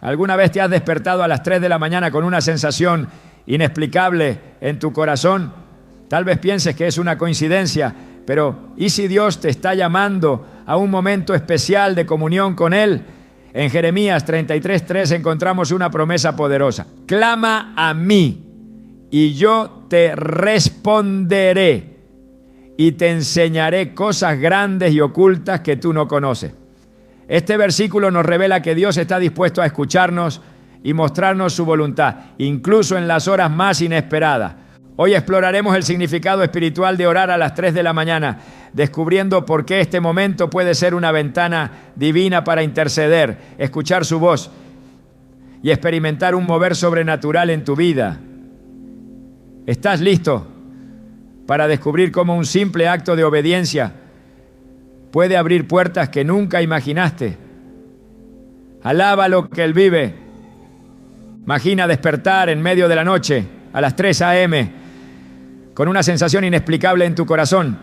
¿Alguna vez te has despertado a las 3 de la mañana con una sensación inexplicable en tu corazón? Tal vez pienses que es una coincidencia, pero ¿y si Dios te está llamando a un momento especial de comunión con Él? En Jeremías 33:3 encontramos una promesa poderosa. Clama a mí y yo te responderé y te enseñaré cosas grandes y ocultas que tú no conoces. Este versículo nos revela que Dios está dispuesto a escucharnos y mostrarnos su voluntad, incluso en las horas más inesperadas. Hoy exploraremos el significado espiritual de orar a las 3 de la mañana, descubriendo por qué este momento puede ser una ventana divina para interceder, escuchar su voz y experimentar un mover sobrenatural en tu vida. ¿Estás listo para descubrir cómo un simple acto de obediencia puede abrir puertas que nunca imaginaste? Alaba lo que Él vive. Imagina despertar en medio de la noche a las 3 a.m. con una sensación inexplicable en tu corazón.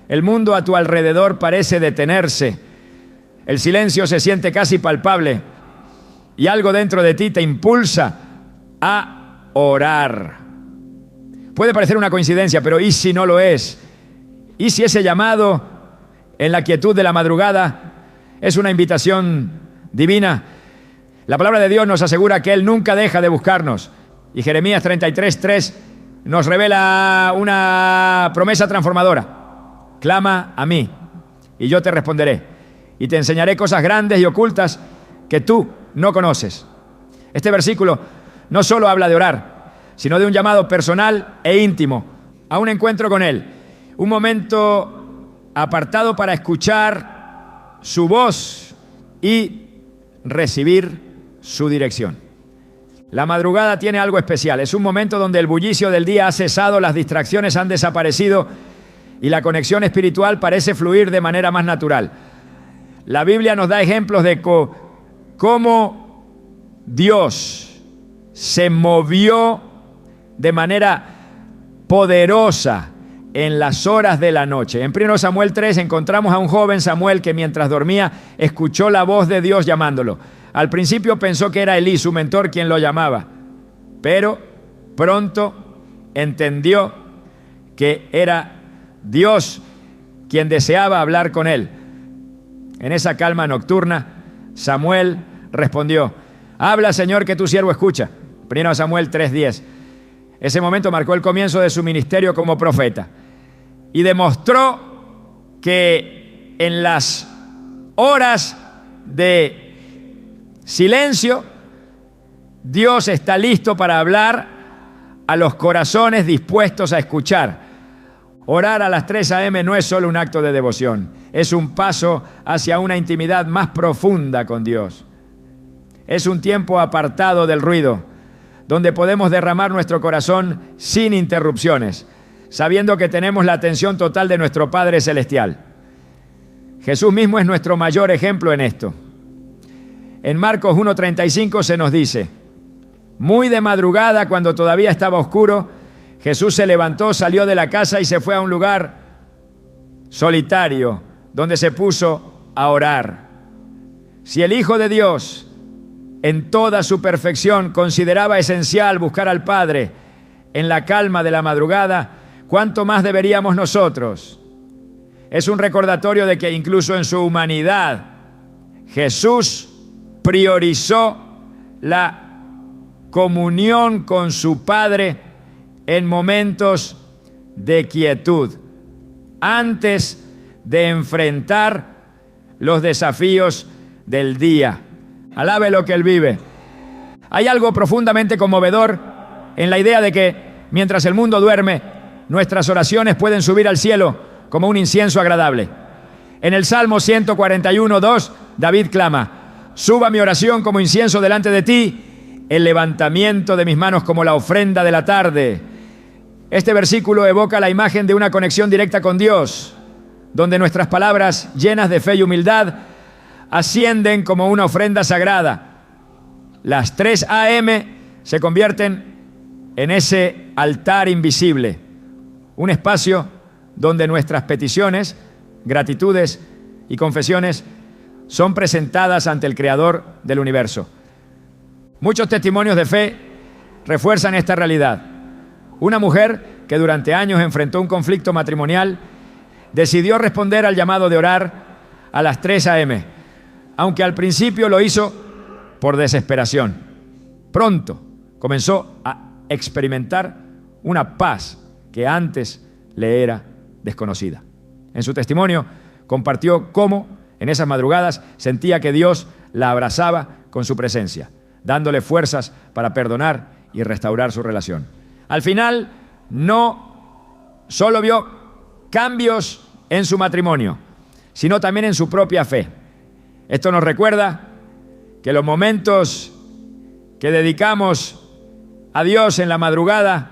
El mundo a tu alrededor parece detenerse. El silencio se siente casi palpable y algo dentro de ti te impulsa a orar. Puede parecer una coincidencia, pero ¿y si no lo es? ¿Y si ese llamado en la quietud de la madrugada es una invitación divina? La palabra de Dios nos asegura que Él nunca deja de buscarnos. Y Jeremías 33:3 nos revela una promesa transformadora. Clama a mí y yo te responderé y te enseñaré cosas grandes y ocultas que tú no conoces. Este versículo no solo habla de orar, sino de un llamado personal e íntimo a un encuentro con Él. Un momento apartado para escuchar su voz y recibir su dirección. La madrugada tiene algo especial. Es un momento donde el bullicio del día ha cesado, las distracciones han desaparecido y la conexión espiritual parece fluir de manera más natural. La Biblia nos da ejemplos de cómo Dios se movió de manera poderosa en las horas de la noche. En 1 Samuel 3 encontramos a un joven Samuel que mientras dormía escuchó la voz de Dios llamándolo. Al principio pensó que era Elí, su mentor, quien lo llamaba, pero pronto entendió que era Dios quien deseaba hablar con él. En esa calma nocturna, Samuel respondió: habla, Señor, que tu siervo escucha. 1 Samuel 3:10. Ese momento marcó el comienzo de su ministerio como profeta y demostró que en las horas de silencio, Dios está listo para hablar a los corazones dispuestos a escuchar. Orar a las 3 a.m. no es solo un acto de devoción, es un paso hacia una intimidad más profunda con Dios. Es un tiempo apartado del ruido, donde podemos derramar nuestro corazón sin interrupciones, sabiendo que tenemos la atención total de nuestro Padre Celestial. Jesús mismo es nuestro mayor ejemplo en esto. En Marcos 1:35 se nos dice: muy de madrugada, cuando todavía estaba oscuro, Jesús se levantó, salió de la casa y se fue a un lugar solitario, donde se puso a orar. Si el Hijo de Dios, en toda su perfección, consideraba esencial buscar al Padre en la calma de la madrugada, ¿cuánto más deberíamos nosotros? Es un recordatorio de que incluso en su humanidad, Jesús priorizó la comunión con su Padre en momentos de quietud, antes de enfrentar los desafíos del día. Alabe lo que Él vive. Hay algo profundamente conmovedor en la idea de que mientras el mundo duerme, nuestras oraciones pueden subir al cielo como un incienso agradable. En el Salmo 141:2, David clama: suba mi oración como incienso delante de ti, el levantamiento de mis manos como la ofrenda de la tarde. Este versículo evoca la imagen de una conexión directa con Dios, donde nuestras palabras llenas de fe y humildad ascienden como una ofrenda sagrada. Las 3 a.m. se convierten en ese altar invisible, un espacio donde nuestras peticiones, gratitudes y confesiones son presentadas ante el Creador del universo. Muchos testimonios de fe refuerzan esta realidad. Una mujer que durante años enfrentó un conflicto matrimonial decidió responder al llamado de orar a las 3 a.m., aunque al principio lo hizo por desesperación. Pronto comenzó a experimentar una paz que antes le era desconocida. En su testimonio compartió cómo en esas madrugadas sentía que Dios la abrazaba con su presencia, dándole fuerzas para perdonar y restaurar su relación. Al final, no solo vio cambios en su matrimonio, sino también en su propia fe. Esto nos recuerda que los momentos que dedicamos a Dios en la madrugada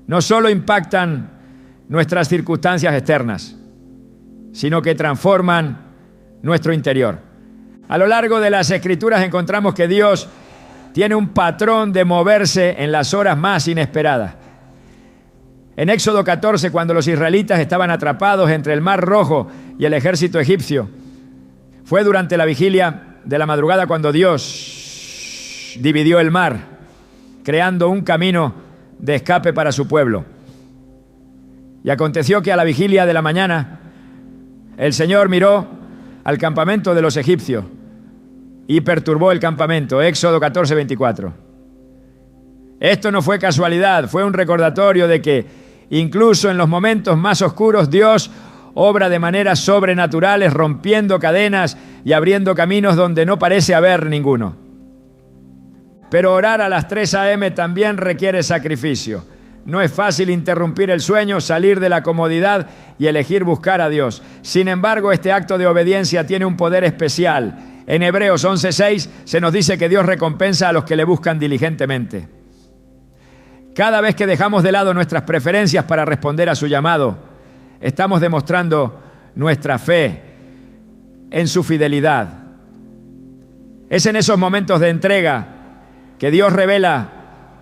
no solo impactan nuestras circunstancias externas, sino que transforman nuestro interior. A lo largo de las Escrituras encontramos que Dios tiene un patrón de moverse en las horas más inesperadas. En Éxodo 14, cuando los israelitas estaban atrapados entre el Mar Rojo y el ejército egipcio, fue durante la vigilia de la madrugada cuando Dios dividió el mar, creando un camino de escape para su pueblo. Y aconteció que a la vigilia de la mañana, el Señor miró al campamento de los egipcios y perturbó el campamento. Éxodo 14, 24. Esto no fue casualidad, fue un recordatorio de que incluso en los momentos más oscuros Dios obra de maneras sobrenaturales, rompiendo cadenas y abriendo caminos donde no parece haber ninguno. Pero orar a las 3 a.m. también requiere sacrificio. No es fácil interrumpir el sueño, salir de la comodidad y elegir buscar a Dios. Sin embargo, este acto de obediencia tiene un poder especial. En Hebreos 11:6 se nos dice que Dios recompensa a los que le buscan diligentemente. Cada vez que dejamos de lado nuestras preferencias para responder a su llamado, estamos demostrando nuestra fe en su fidelidad. Es en esos momentos de entrega que Dios revela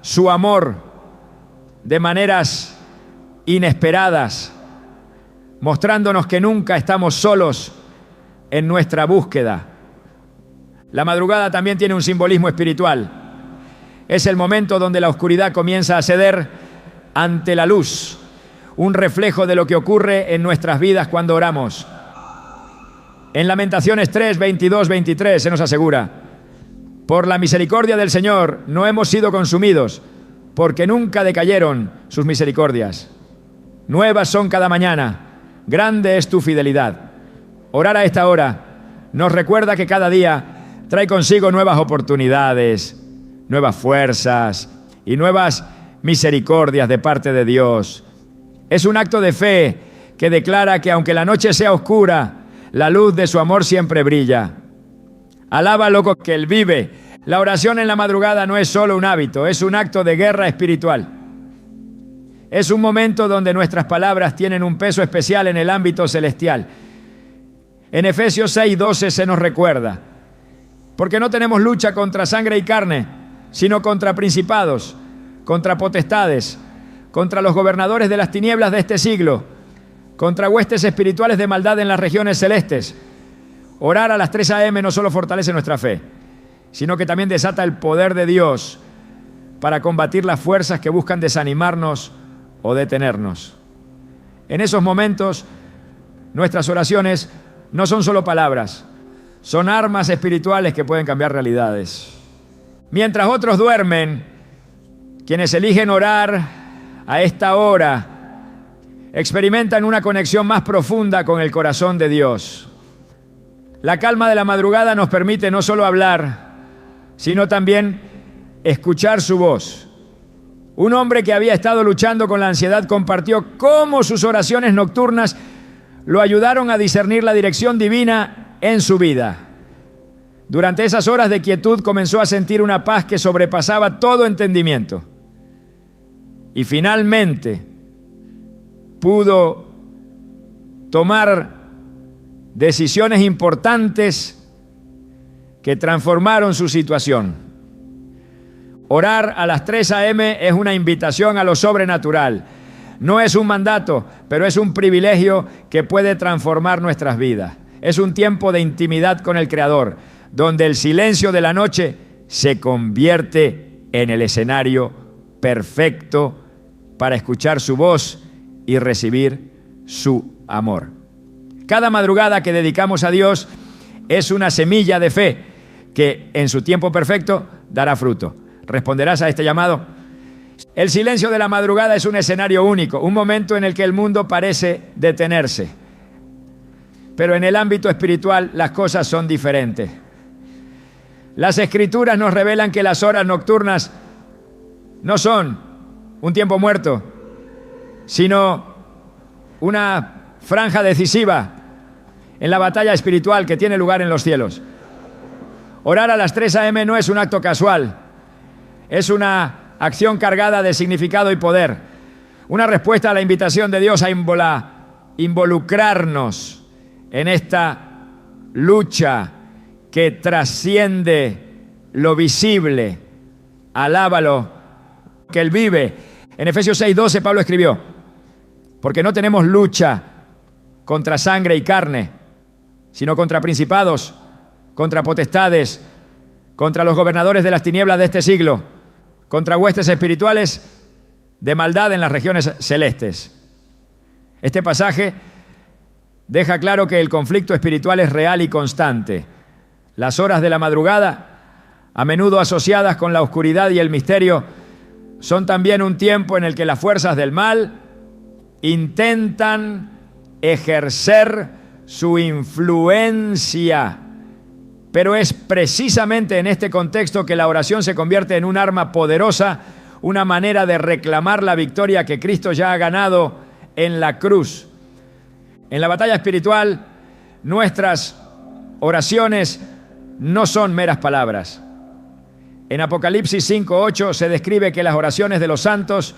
su amor de maneras inesperadas, mostrándonos que nunca estamos solos en nuestra búsqueda. La madrugada también tiene un simbolismo espiritual. Es el momento donde la oscuridad comienza a ceder ante la luz, un reflejo de lo que ocurre en nuestras vidas cuando oramos. En Lamentaciones 3, 22, 23 se nos asegura: por la misericordia del Señor no hemos sido consumidos, porque nunca decayeron sus misericordias. Nuevas son cada mañana, grande es tu fidelidad. Orar a esta hora nos recuerda que cada día trae consigo nuevas oportunidades, nuevas fuerzas y nuevas misericordias de parte de Dios. Es un acto de fe que declara que aunque la noche sea oscura, la luz de su amor siempre brilla. Alábalo que Él vive. La oración en la madrugada no es solo un hábito, es un acto de guerra espiritual. Es un momento donde nuestras palabras tienen un peso especial en el ámbito celestial. En Efesios 6:12 se nos recuerda: porque no tenemos lucha contra sangre y carne, sino contra principados, contra potestades, contra los gobernadores de las tinieblas de este siglo, contra huestes espirituales de maldad en las regiones celestes. Orar a las 3 a.m. no solo fortalece nuestra fe, sino que también desata el poder de Dios para combatir las fuerzas que buscan desanimarnos o detenernos. En esos momentos, nuestras oraciones no son solo palabras, son armas espirituales que pueden cambiar realidades. Mientras otros duermen, quienes eligen orar a esta hora experimentan una conexión más profunda con el corazón de Dios. La calma de la madrugada nos permite no solo hablar, sino también escuchar su voz. Un hombre que había estado luchando con la ansiedad compartió cómo sus oraciones nocturnas lo ayudaron a discernir la dirección divina en su vida. Durante esas horas de quietud comenzó a sentir una paz que sobrepasaba todo entendimiento. Y finalmente pudo tomar decisiones importantes que transformaron su situación. Orar a las 3 a.m. es una invitación a lo sobrenatural. No es un mandato, pero es un privilegio que puede transformar nuestras vidas. Es un tiempo de intimidad con el Creador, donde el silencio de la noche se convierte en el escenario perfecto para escuchar su voz y recibir su amor. Cada madrugada que dedicamos a Dios es una semilla de fe que en su tiempo perfecto dará fruto. ¿Responderás a este llamado? El silencio de la madrugada es un escenario único, un momento en el que el mundo parece detenerse. Pero en el ámbito espiritual las cosas son diferentes. Las Escrituras nos revelan que las horas nocturnas no son un tiempo muerto, sino una franja decisiva en la batalla espiritual que tiene lugar en los cielos. Orar a las 3 a.m. no es un acto casual, es una acción cargada de significado y poder, una respuesta a la invitación de Dios a involucrarnos en esta lucha que trasciende lo visible. Alábalo, que Él vive. En Efesios 6:12 Pablo escribió: porque no tenemos lucha contra sangre y carne, sino contra principados, contra potestades, contra los gobernadores de las tinieblas de este siglo, contra huestes espirituales de maldad en las regiones celestes. Este pasaje deja claro que el conflicto espiritual es real y constante. Las horas de la madrugada, a menudo asociadas con la oscuridad y el misterio, son también un tiempo en el que las fuerzas del mal intentan ejercer su influencia. Pero es precisamente en este contexto que la oración se convierte en un arma poderosa, una manera de reclamar la victoria que Cristo ya ha ganado en la cruz. En la batalla espiritual, nuestras oraciones no son meras palabras. En Apocalipsis 5:8 se describe que las oraciones de los santos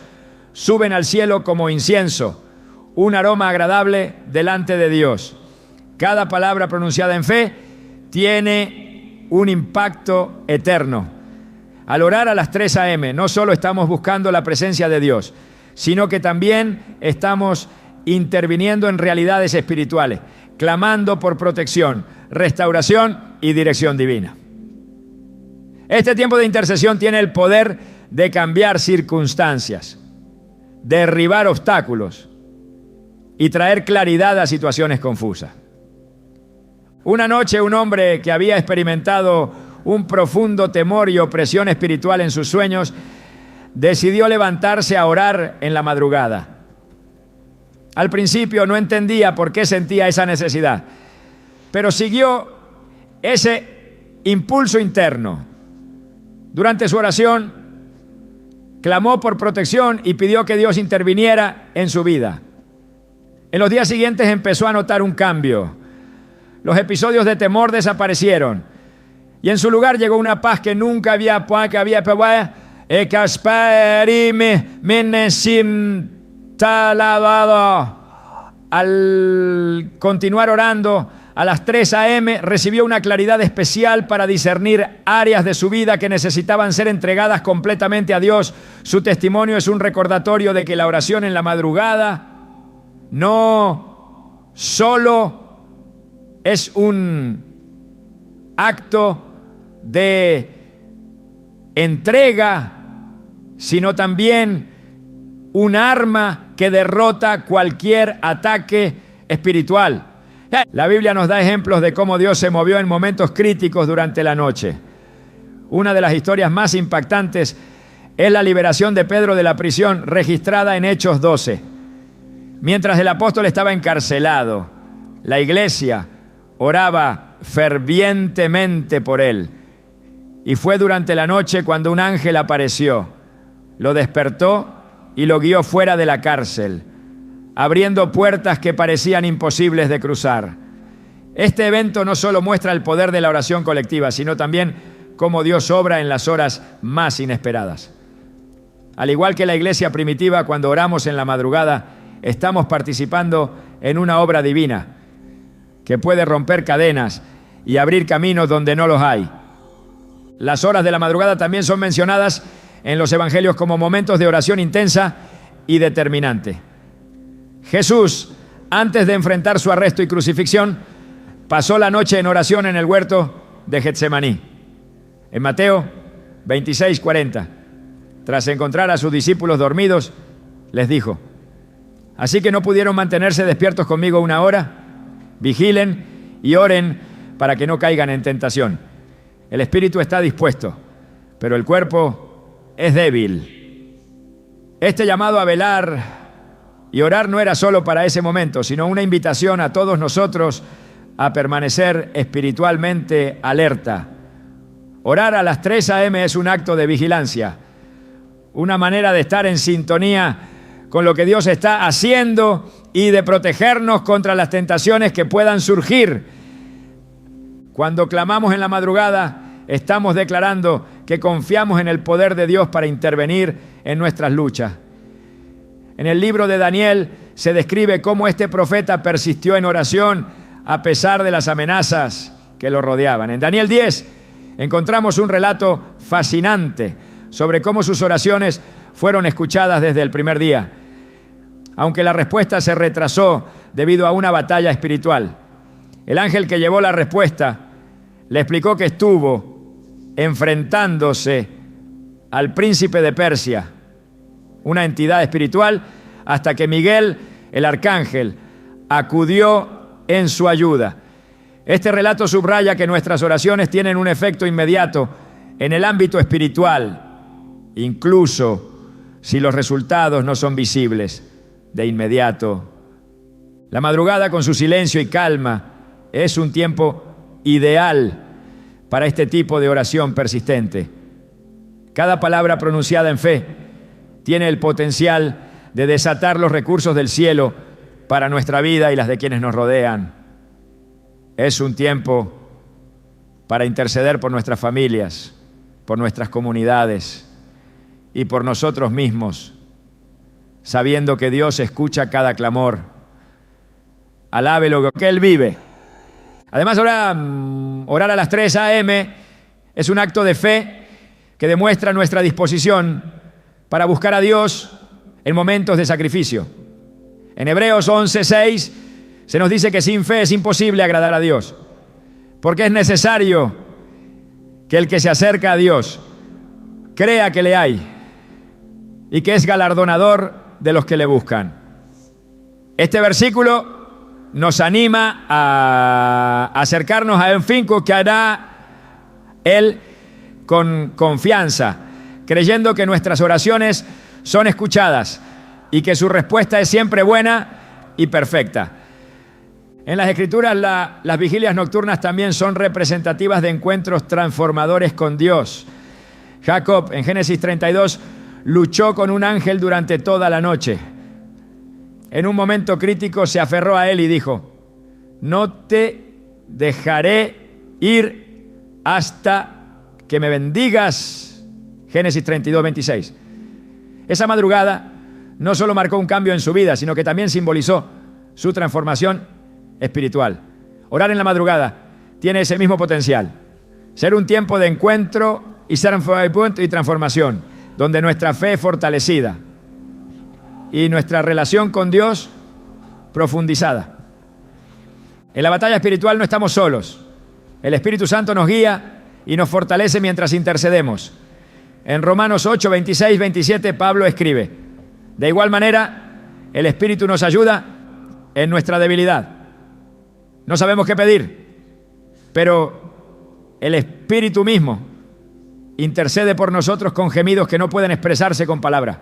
suben al cielo como incienso, un aroma agradable delante de Dios. Cada palabra pronunciada en fe tiene un impacto eterno. Al orar a las 3 a.m. no solo estamos buscando la presencia de Dios, sino que también estamos interviniendo en realidades espirituales, clamando por protección, restauración y dirección divina. Este tiempo de intercesión tiene el poder de cambiar circunstancias, derribar obstáculos y traer claridad a situaciones confusas. Una noche, un hombre que había experimentado un profundo temor y opresión espiritual en sus sueños decidió levantarse a orar en la madrugada. Al principio no entendía por qué sentía esa necesidad, pero siguió ese impulso interno. Durante su oración, clamó por protección y pidió que Dios interviniera en su vida. En los días siguientes empezó a notar un cambio. Los episodios de temor desaparecieron y en su lugar llegó una paz que nunca había Al continuar orando a las 3 a.m. recibió una claridad especial para discernir áreas de su vida que necesitaban ser entregadas completamente a Dios. Su testimonio es un recordatorio de que la oración en la madrugada no solo es un acto de entrega, sino también un arma que derrota cualquier ataque espiritual. La Biblia nos da ejemplos de cómo Dios se movió en momentos críticos durante la noche. Una de las historias más impactantes es la liberación de Pedro de la prisión, registrada en Hechos 12. Mientras el apóstol estaba encarcelado, la iglesia oraba fervientemente por él. Y fue durante la noche cuando un ángel apareció, lo despertó y lo guió fuera de la cárcel, abriendo puertas que parecían imposibles de cruzar. Este evento no solo muestra el poder de la oración colectiva, sino también cómo Dios obra en las horas más inesperadas. Al igual que la iglesia primitiva, cuando oramos en la madrugada, estamos participando en una obra divina que puede romper cadenas y abrir caminos donde no los hay. Las horas de la madrugada también son mencionadas en los evangelios como momentos de oración intensa y determinante. Jesús, antes de enfrentar su arresto y crucifixión, pasó la noche en oración en el huerto de Getsemaní. En Mateo 26:40, tras encontrar a sus discípulos dormidos, les dijo: así que no pudieron mantenerse despiertos conmigo una hora. Vigilen y oren para que no caigan en tentación. El espíritu está dispuesto, pero el cuerpo es débil. Este llamado a velar y orar no era solo para ese momento, sino una invitación a todos nosotros a permanecer espiritualmente alerta. Orar a las 3 a.m. es un acto de vigilancia, una manera de estar en sintonía con lo que Dios está haciendo y de protegernos contra las tentaciones que puedan surgir. Cuando clamamos en la madrugada, estamos declarando que confiamos en el poder de Dios para intervenir en nuestras luchas. En el libro de Daniel se describe cómo este profeta persistió en oración a pesar de las amenazas que lo rodeaban. En Daniel 10 encontramos un relato fascinante sobre cómo sus oraciones fueron escuchadas desde el primer día, aunque la respuesta se retrasó debido a una batalla espiritual. El ángel que llevó la respuesta le explicó que estuvo enfrentándose al príncipe de Persia, una entidad espiritual, hasta que Miguel, el arcángel, acudió en su ayuda. Este relato subraya que nuestras oraciones tienen un efecto inmediato en el ámbito espiritual, incluso si los resultados no son visibles de inmediato. La madrugada, con su silencio y calma, es un tiempo ideal para este tipo de oración persistente. Cada palabra pronunciada en fe tiene el potencial de desatar los recursos del cielo para nuestra vida y las de quienes nos rodean. Es un tiempo para interceder por nuestras familias, por nuestras comunidades y por nosotros mismos, sabiendo que Dios escucha cada clamor. Alabe lo que Él vive. Además, orar a las 3 a.m. es un acto de fe que demuestra nuestra disposición para buscar a Dios en momentos de sacrificio. En Hebreos 11:6 se nos dice que sin fe es imposible agradar a Dios, porque es necesario que el que se acerca a Dios crea que le hay y que es galardonador de los que le buscan. Este versículo nos anima a acercarnos a un fin que hará Él con confianza, creyendo que nuestras oraciones son escuchadas y que su respuesta es siempre buena y perfecta. En las Escrituras, las vigilias nocturnas también son representativas de encuentros transformadores con Dios. Jacob, en Génesis 32, luchó con un ángel durante toda la noche. En un momento crítico se aferró a él y dijo: no te dejaré ir hasta que me bendigas. Génesis 32:26. Esa madrugada no solo marcó un cambio en su vida, sino que también simbolizó su transformación espiritual. Orar en la madrugada tiene ese mismo potencial. Ser un tiempo de encuentro y transformación, donde nuestra fe es fortalecida y nuestra relación con Dios profundizada. En la batalla espiritual no estamos solos. El Espíritu Santo nos guía y nos fortalece mientras intercedemos. En Romanos 8, 26, 27, Pablo escribe: de igual manera, el Espíritu nos ayuda en nuestra debilidad. No sabemos qué pedir, pero el Espíritu mismo intercede por nosotros con gemidos que no pueden expresarse con palabras.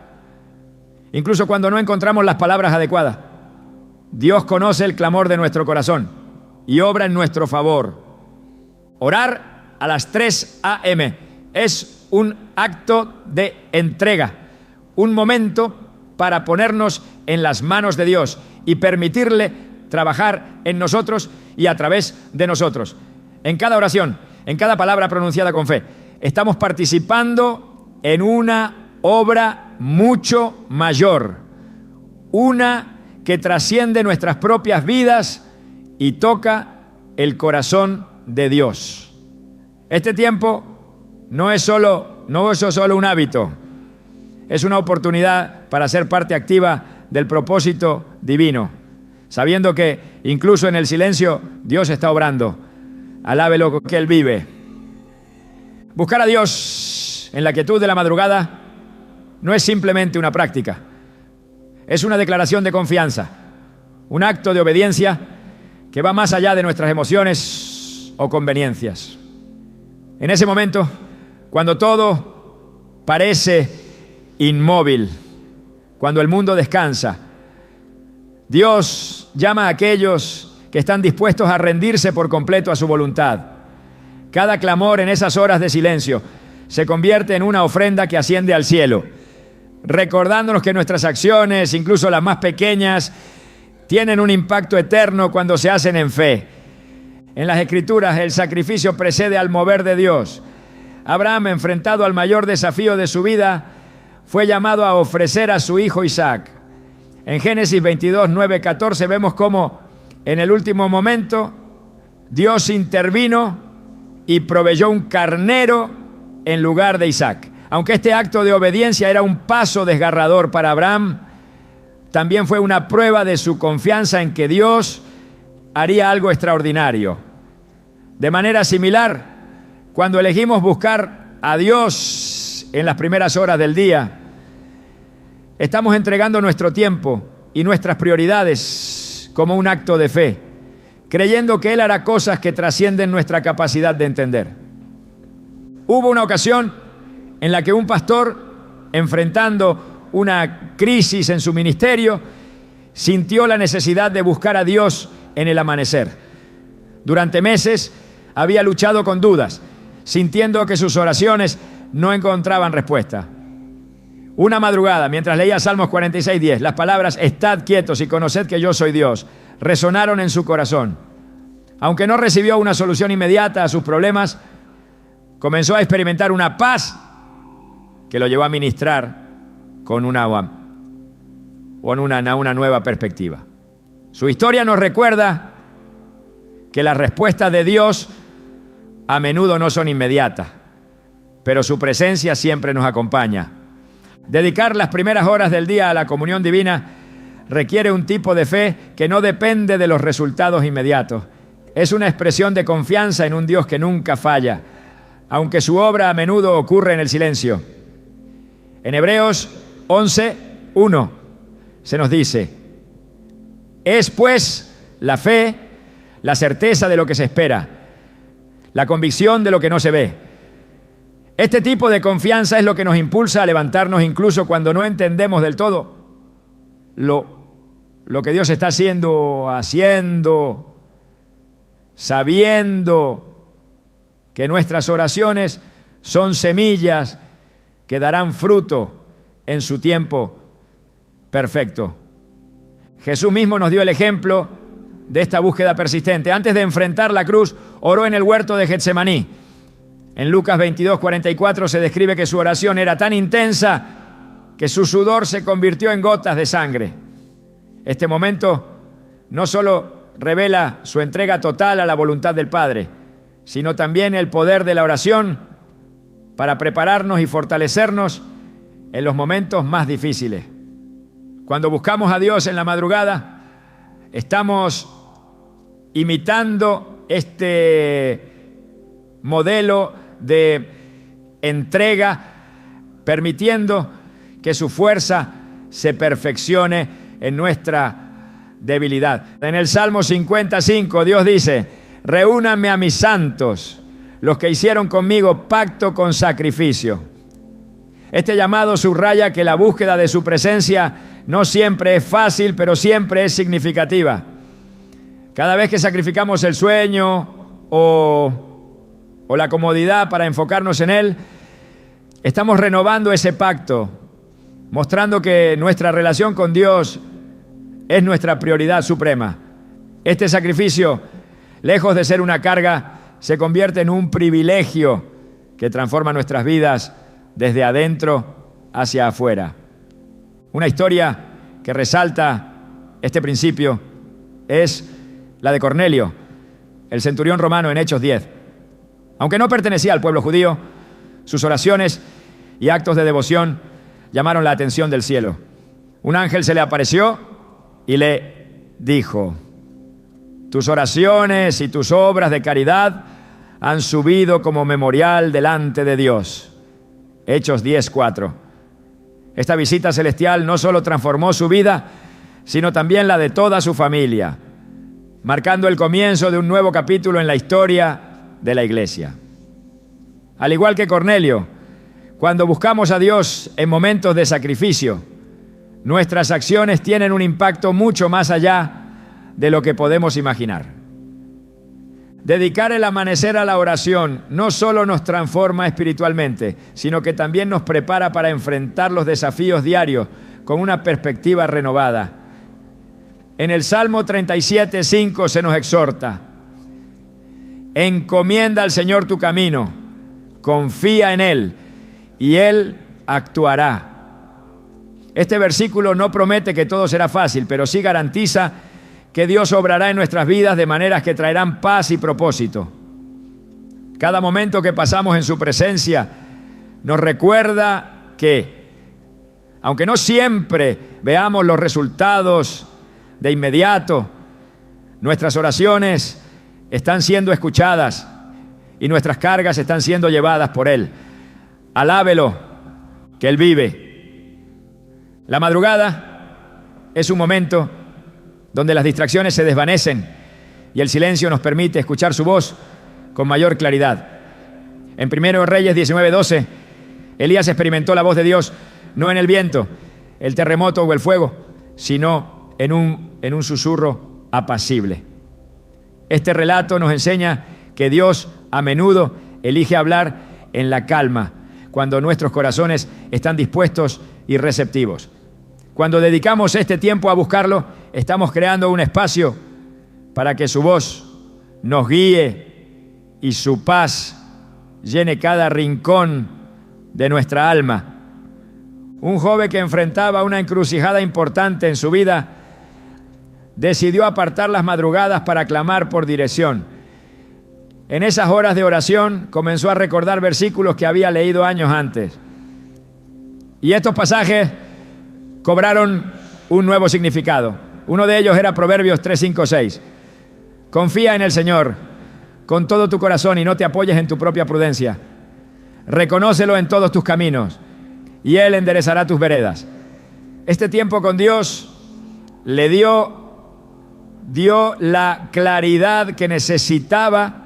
Incluso cuando no encontramos las palabras adecuadas, Dios conoce el clamor de nuestro corazón y obra en nuestro favor. Orar a las 3 a.m. es un acto de entrega, un momento para ponernos en las manos de Dios y permitirle trabajar en nosotros y a través de nosotros. En cada oración, en cada palabra pronunciada con fe, estamos participando en una obra mucho mayor, una que trasciende nuestras propias vidas y toca el corazón de Dios. Este tiempo no es solo un hábito, es una oportunidad para ser parte activa del propósito divino, sabiendo que Incluso en el silencio, Dios está obrando. Alábelo que Él vive. Buscar a Dios en la quietud de la madrugada no es simplemente una práctica. Es una declaración de confianza, un acto de obediencia que va más allá de nuestras emociones o conveniencias. En ese momento, cuando todo parece inmóvil, cuando el mundo descansa, Dios llama a aquellos que están dispuestos a rendirse por completo a su voluntad. Cada clamor en esas horas de silencio se convierte en una ofrenda que asciende al cielo, recordándonos que nuestras acciones, incluso las más pequeñas, tienen un impacto eterno cuando se hacen en fe. En las Escrituras, el sacrificio precede al mover de Dios. Abraham, enfrentado al mayor desafío de su vida, fue llamado a ofrecer a su hijo Isaac. En Génesis 22, 9, 14 vemos cómo en el último momento Dios intervino y proveyó un carnero en lugar de Isaac. Aunque este acto de obediencia era un paso desgarrador para Abraham, también fue una prueba de su confianza en que Dios haría algo extraordinario. De manera similar, cuando elegimos buscar a Dios en las primeras horas del día, estamos entregando nuestro tiempo y nuestras prioridades como un acto de fe, creyendo que Él hará cosas que trascienden nuestra capacidad de entender. Hubo una ocasión en la que un pastor, enfrentando una crisis en su ministerio, sintió la necesidad de buscar a Dios en el amanecer. Durante meses había luchado con dudas, sintiendo que sus oraciones no encontraban respuesta. Una madrugada, mientras leía Salmos 46:10, las palabras «Estad quietos y conoced que yo soy Dios» resonaron en su corazón. Aunque no recibió una solución inmediata a sus problemas, comenzó a experimentar una paz que lo llevó a ministrar con una nueva perspectiva. Su historia nos recuerda que las respuestas de Dios a menudo no son inmediatas, pero su presencia siempre nos acompaña. Dedicar las primeras horas del día a la comunión divina requiere un tipo de fe que no depende de los resultados inmediatos. Es una expresión de confianza en un Dios que nunca falla, aunque su obra a menudo ocurre en el silencio. En Hebreos 11:1 se nos dice: es pues la fe, la certeza de lo que se espera, la convicción de lo que no se ve. Este tipo de confianza es lo que nos impulsa a levantarnos incluso cuando no entendemos del todo lo que Dios está haciendo, sabiendo que nuestras oraciones son semillas que darán fruto en su tiempo perfecto. Jesús mismo nos dio el ejemplo de esta búsqueda persistente. Antes de enfrentar la cruz, oró en el huerto de Getsemaní. En Lucas 22:44 se describe que su oración era tan intensa que su sudor se convirtió en gotas de sangre. Este momento no solo revela su entrega total a la voluntad del Padre, sino también el poder de la oración para prepararnos y fortalecernos en los momentos más difíciles. Cuando buscamos a Dios en la madrugada, estamos imitando este modelo de entrega, permitiendo que su fuerza se perfeccione en nuestra debilidad. En el Salmo 55, Dios dice: reúnanme a mis santos, los que hicieron conmigo pacto con sacrificio. Este llamado subraya que la búsqueda de su presencia no siempre es fácil, pero siempre es significativa. Cada vez que sacrificamos el sueño o la comodidad para enfocarnos en Él, estamos renovando ese pacto, mostrando que nuestra relación con Dios es nuestra prioridad suprema. Este sacrificio, lejos de ser una carga, se convierte en un privilegio que transforma nuestras vidas desde adentro hacia afuera. Una historia que resalta este principio es la de Cornelio, el centurión romano, en Hechos 10. Aunque no pertenecía al pueblo judío, sus oraciones y actos de devoción llamaron la atención del cielo. Un ángel se le apareció y le dijo: Tus oraciones y tus obras de caridad han subido como memorial delante de Dios. Hechos 10:4. Esta visita celestial no solo transformó su vida, sino también la de toda su familia, marcando el comienzo de un nuevo capítulo en la historia de la iglesia. Al igual que Cornelio, cuando buscamos a Dios en momentos de sacrificio, nuestras acciones tienen un impacto mucho más allá de lo que podemos imaginar. Dedicar el amanecer a la oración no solo nos transforma espiritualmente, sino que también nos prepara para enfrentar los desafíos diarios con una perspectiva renovada. En el Salmo 37:5 se nos exhorta: encomienda al Señor tu camino, confía en Él y Él actuará. Este versículo no promete que todo será fácil, pero sí garantiza que Dios obrará en nuestras vidas de maneras que traerán paz y propósito. Cada momento que pasamos en su presencia nos recuerda que, aunque no siempre veamos los resultados de inmediato, nuestras oraciones están siendo escuchadas y nuestras cargas están siendo llevadas por Él. Alábelo, que Él vive. La madrugada es un momento donde las distracciones se desvanecen y el silencio nos permite escuchar su voz con mayor claridad. En 1 Reyes 19:12, Elías experimentó la voz de Dios no en el viento, el terremoto o el fuego, sino en un susurro apacible. Este relato nos enseña que Dios a menudo elige hablar en la calma, cuando nuestros corazones están dispuestos y receptivos. Cuando dedicamos este tiempo a buscarlo, estamos creando un espacio para que su voz nos guíe y su paz llene cada rincón de nuestra alma. Un joven que enfrentaba una encrucijada importante en su vida decidió apartar las madrugadas para clamar por dirección. En esas horas de oración comenzó a recordar versículos que había leído años antes. Y estos pasajes cobraron un nuevo significado. Uno de ellos era Proverbios 3, 5, 6. Confía en el Señor con todo tu corazón y no te apoyes en tu propia prudencia. Reconócelo en todos tus caminos y Él enderezará tus veredas. Este tiempo con Dios le dio la claridad que necesitaba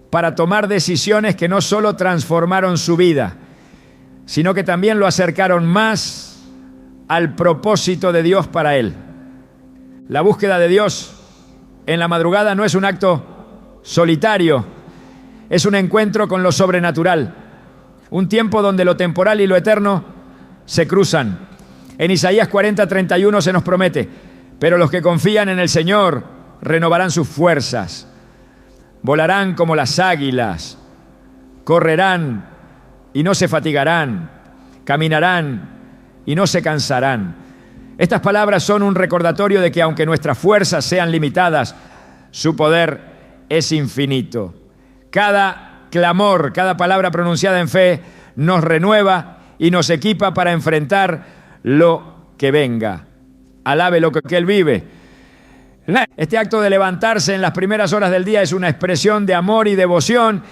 para tomar decisiones que no solo transformaron su vida, sino que también lo acercaron más al propósito de Dios para él. La búsqueda de Dios en la madrugada no es un acto solitario, es un encuentro con lo sobrenatural, un tiempo donde lo temporal y lo eterno se cruzan. En Isaías 40:31 se nos promete: pero los que confían en el Señor renovarán sus fuerzas, volarán como las águilas, correrán y no se fatigarán, caminarán y no se cansarán. Estas palabras son un recordatorio de que aunque nuestras fuerzas sean limitadas, su poder es infinito. Cada clamor, cada palabra pronunciada en fe nos renueva y nos equipa para enfrentar lo que venga. Alabe lo que Él vive. Este acto de levantarse en las primeras horas del día es una expresión de amor y devoción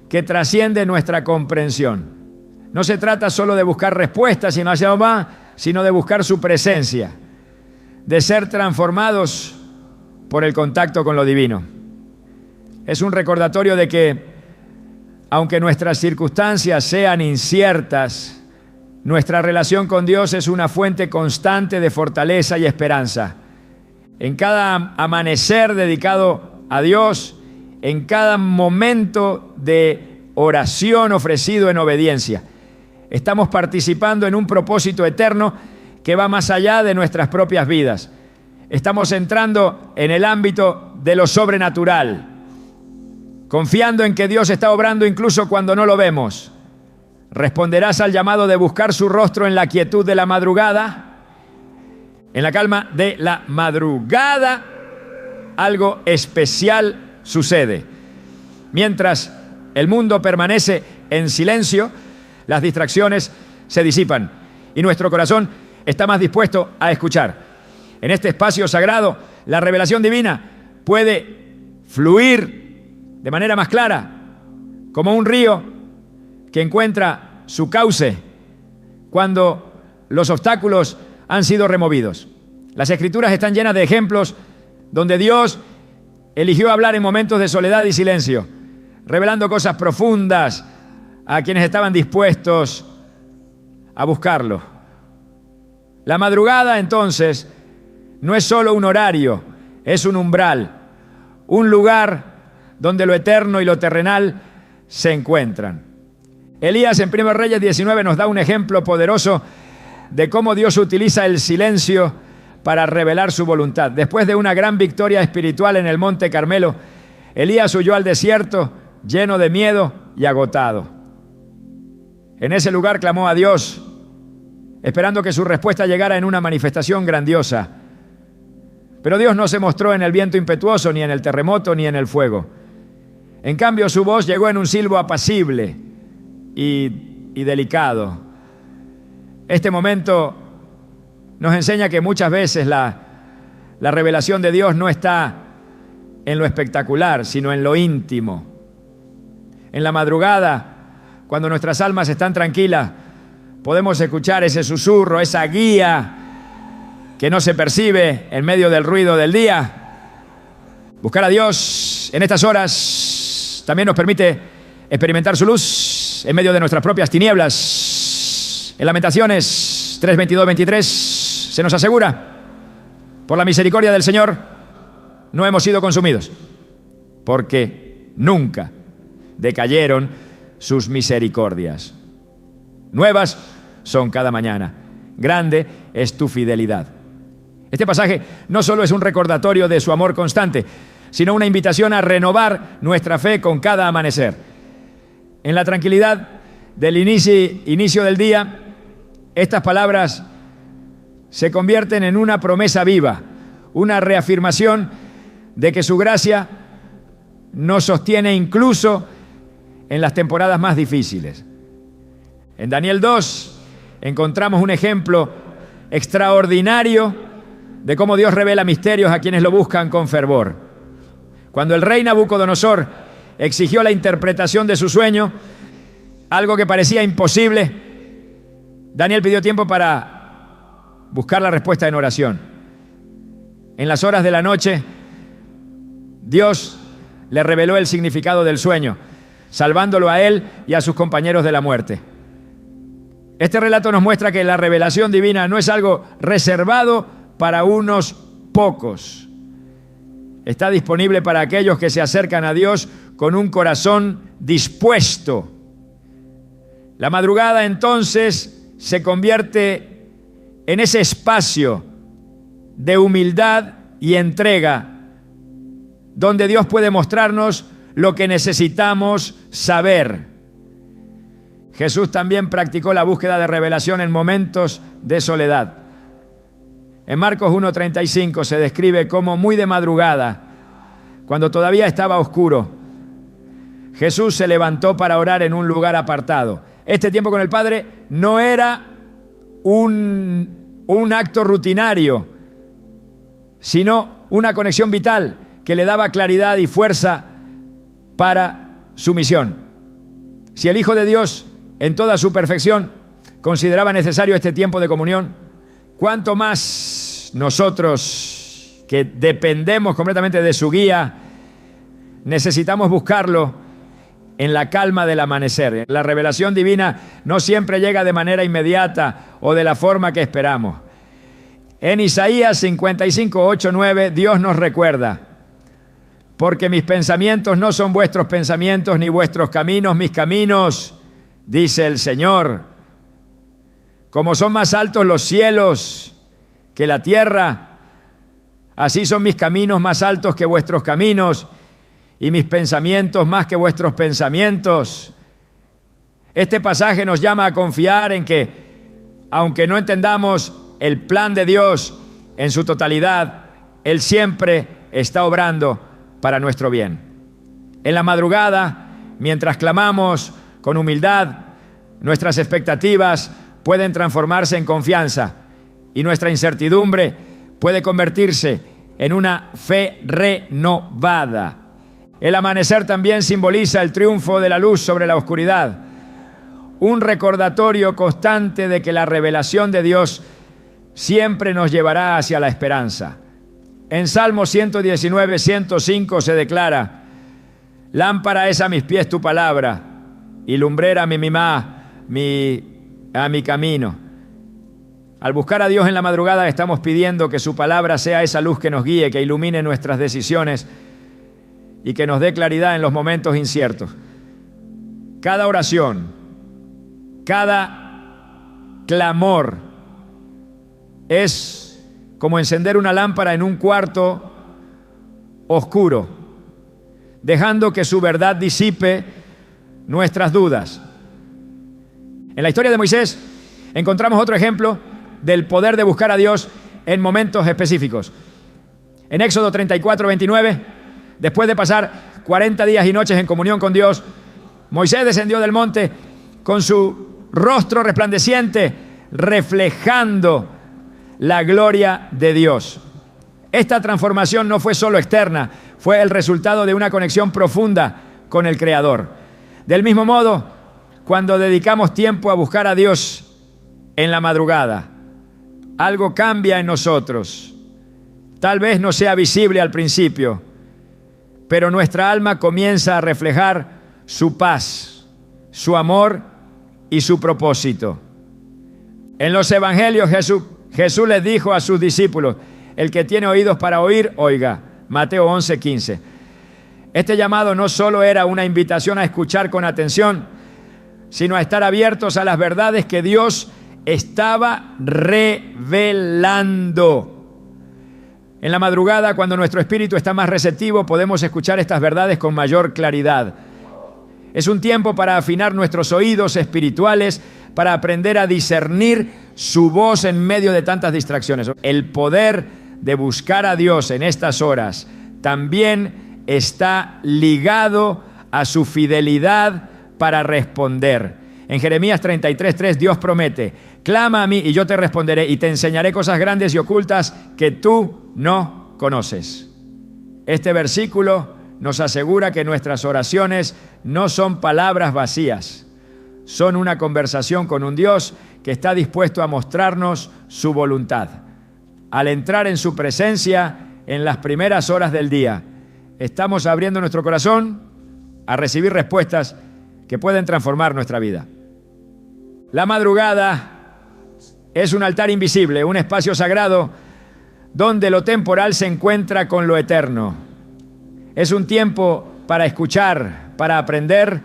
que trasciende nuestra comprensión. No se trata solo de buscar respuestas, sino de buscar su presencia, de ser transformados por el contacto con lo divino. Es un recordatorio de que, aunque nuestras circunstancias sean inciertas, nuestra relación con Dios es una fuente constante de fortaleza y esperanza. En cada amanecer dedicado a Dios, en cada momento de oración ofrecido en obediencia, estamos participando en un propósito eterno que va más allá de nuestras propias vidas. Estamos entrando en el ámbito de lo sobrenatural, confiando en que Dios está obrando incluso cuando no lo vemos. ¿Responderás al llamado de buscar su rostro en la quietud de la madrugada? En la calma de la madrugada, algo especial sucede. Mientras el mundo permanece en silencio, las distracciones se disipan y nuestro corazón está más dispuesto a escuchar. En este espacio sagrado la revelación divina puede fluir de manera más clara, como un río que encuentra su cauce cuando los obstáculos han sido removidos. Las Escrituras están llenas de ejemplos donde Dios eligió hablar en momentos de soledad y silencio, revelando cosas profundas a quienes estaban dispuestos a buscarlo. La madrugada, entonces, no es solo un horario, es un umbral, un lugar donde lo eterno y lo terrenal se encuentran. Elías en 1 Reyes 19 nos da un ejemplo poderoso de cómo Dios utiliza el silencio para revelar su voluntad. Después de una gran victoria espiritual en el Monte Carmelo, Elías huyó al desierto lleno de miedo y agotado. En ese lugar clamó a Dios, esperando que su respuesta llegara en una manifestación grandiosa. Pero Dios no se mostró en el viento impetuoso, ni en el terremoto, ni en el fuego. En cambio, su voz llegó en un silbo apacible y delicado. Este momento nos enseña que muchas veces la revelación de Dios no está en lo espectacular, sino en lo íntimo. En la madrugada, cuando nuestras almas están tranquilas, podemos escuchar ese susurro, esa guía que no se percibe en medio del ruido del día. Buscar a Dios en estas horas también nos permite experimentar su luz en medio de nuestras propias tinieblas. En Lamentaciones 3:22-23 se nos asegura: por la misericordia del Señor no hemos sido consumidos, porque nunca decayeron sus misericordias. Nuevas son cada mañana. Grande es tu fidelidad. Este pasaje no solo es un recordatorio de su amor constante, sino una invitación a renovar nuestra fe con cada amanecer. En la tranquilidad del inicio del día, estas palabras se convierten en una promesa viva, una reafirmación de que su gracia nos sostiene incluso en las temporadas más difíciles. En Daniel 2 encontramos un ejemplo extraordinario de cómo Dios revela misterios a quienes lo buscan con fervor. Cuando el rey Nabucodonosor exigió la interpretación de su sueño, algo que parecía imposible, Daniel pidió tiempo para buscar la respuesta en oración. En las horas de la noche, Dios le reveló el significado del sueño, salvándolo a él y a sus compañeros de la muerte. Este relato nos muestra que la revelación divina no es algo reservado para unos pocos. Está disponible para aquellos que se acercan a Dios con un corazón dispuesto. La madrugada entonces se convierte en ese espacio de humildad y entrega donde Dios puede mostrarnos lo que necesitamos saber. Jesús también practicó la búsqueda de revelación en momentos de soledad. En Marcos 1:35 se describe como muy de madrugada, cuando todavía estaba oscuro, Jesús se levantó para orar en un lugar apartado. Este tiempo con el Padre no era un acto rutinario, sino una conexión vital que le daba claridad y fuerza para su misión. Si el Hijo de Dios, en toda su perfección, consideraba necesario este tiempo de comunión, ¿cuánto más nosotros, que dependemos completamente de su guía, necesitamos buscarlo en la calma del amanecer? La revelación divina no siempre llega de manera inmediata o de la forma que esperamos. En Isaías 55, 8, 9, Dios nos recuerda: porque mis pensamientos no son vuestros pensamientos, ni vuestros caminos mis caminos, dice el Señor. Como son más altos los cielos que la tierra, así son mis caminos más altos que vuestros caminos, y mis pensamientos más que vuestros pensamientos. Este pasaje nos llama a confiar en que, aunque no entendamos el plan de Dios en su totalidad, Él siempre está obrando para nuestro bien. En la madrugada, mientras clamamos con humildad, nuestras expectativas pueden transformarse en confianza y nuestra incertidumbre puede convertirse en una fe renovada. El amanecer también simboliza el triunfo de la luz sobre la oscuridad, un recordatorio constante de que la revelación de Dios siempre nos llevará hacia la esperanza. En Salmo 119, 105 se declara: lámpara es a mis pies tu palabra y lumbrera a mi camino. Al buscar a Dios en la madrugada estamos pidiendo que su palabra sea esa luz que nos guíe, que ilumine nuestras decisiones y que nos dé claridad en los momentos inciertos. Cada oración, cada clamor es como encender una lámpara en un cuarto oscuro, dejando que su verdad disipe nuestras dudas. En la historia de Moisés encontramos otro ejemplo del poder de buscar a Dios en momentos específicos. En Éxodo 34, 29, después de pasar 40 días y noches en comunión con Dios, Moisés descendió del monte con su rostro resplandeciente, reflejando la gloria de Dios. Esta transformación no fue solo externa, fue el resultado de una conexión profunda con el Creador. Del mismo modo, cuando dedicamos tiempo a buscar a Dios en la madrugada, algo cambia en nosotros. Tal vez no sea visible al principio, pero nuestra alma comienza a reflejar su paz, su amor y su propósito. En los evangelios Jesús les dijo a sus discípulos: el que tiene oídos para oír, oiga. Mateo 11, 15. Este llamado no solo era una invitación a escuchar con atención, sino a estar abiertos a las verdades que Dios estaba revelando. En la madrugada, cuando nuestro espíritu está más receptivo, podemos escuchar estas verdades con mayor claridad. Es un tiempo para afinar nuestros oídos espirituales, para aprender a discernir su voz en medio de tantas distracciones. El poder de buscar a Dios en estas horas también está ligado a su fidelidad para responder. En Jeremías 33:3 Dios promete: clama a mí y yo te responderé y te enseñaré cosas grandes y ocultas que tú no conoces. Este versículo nos asegura que nuestras oraciones no son palabras vacías, son una conversación con un Dios que está dispuesto a mostrarnos su voluntad. Al entrar en su presencia en las primeras horas del día, estamos abriendo nuestro corazón a recibir respuestas que pueden transformar nuestra vida. La madrugada es un altar invisible, un espacio sagrado donde lo temporal se encuentra con lo eterno. Es un tiempo para escuchar, para aprender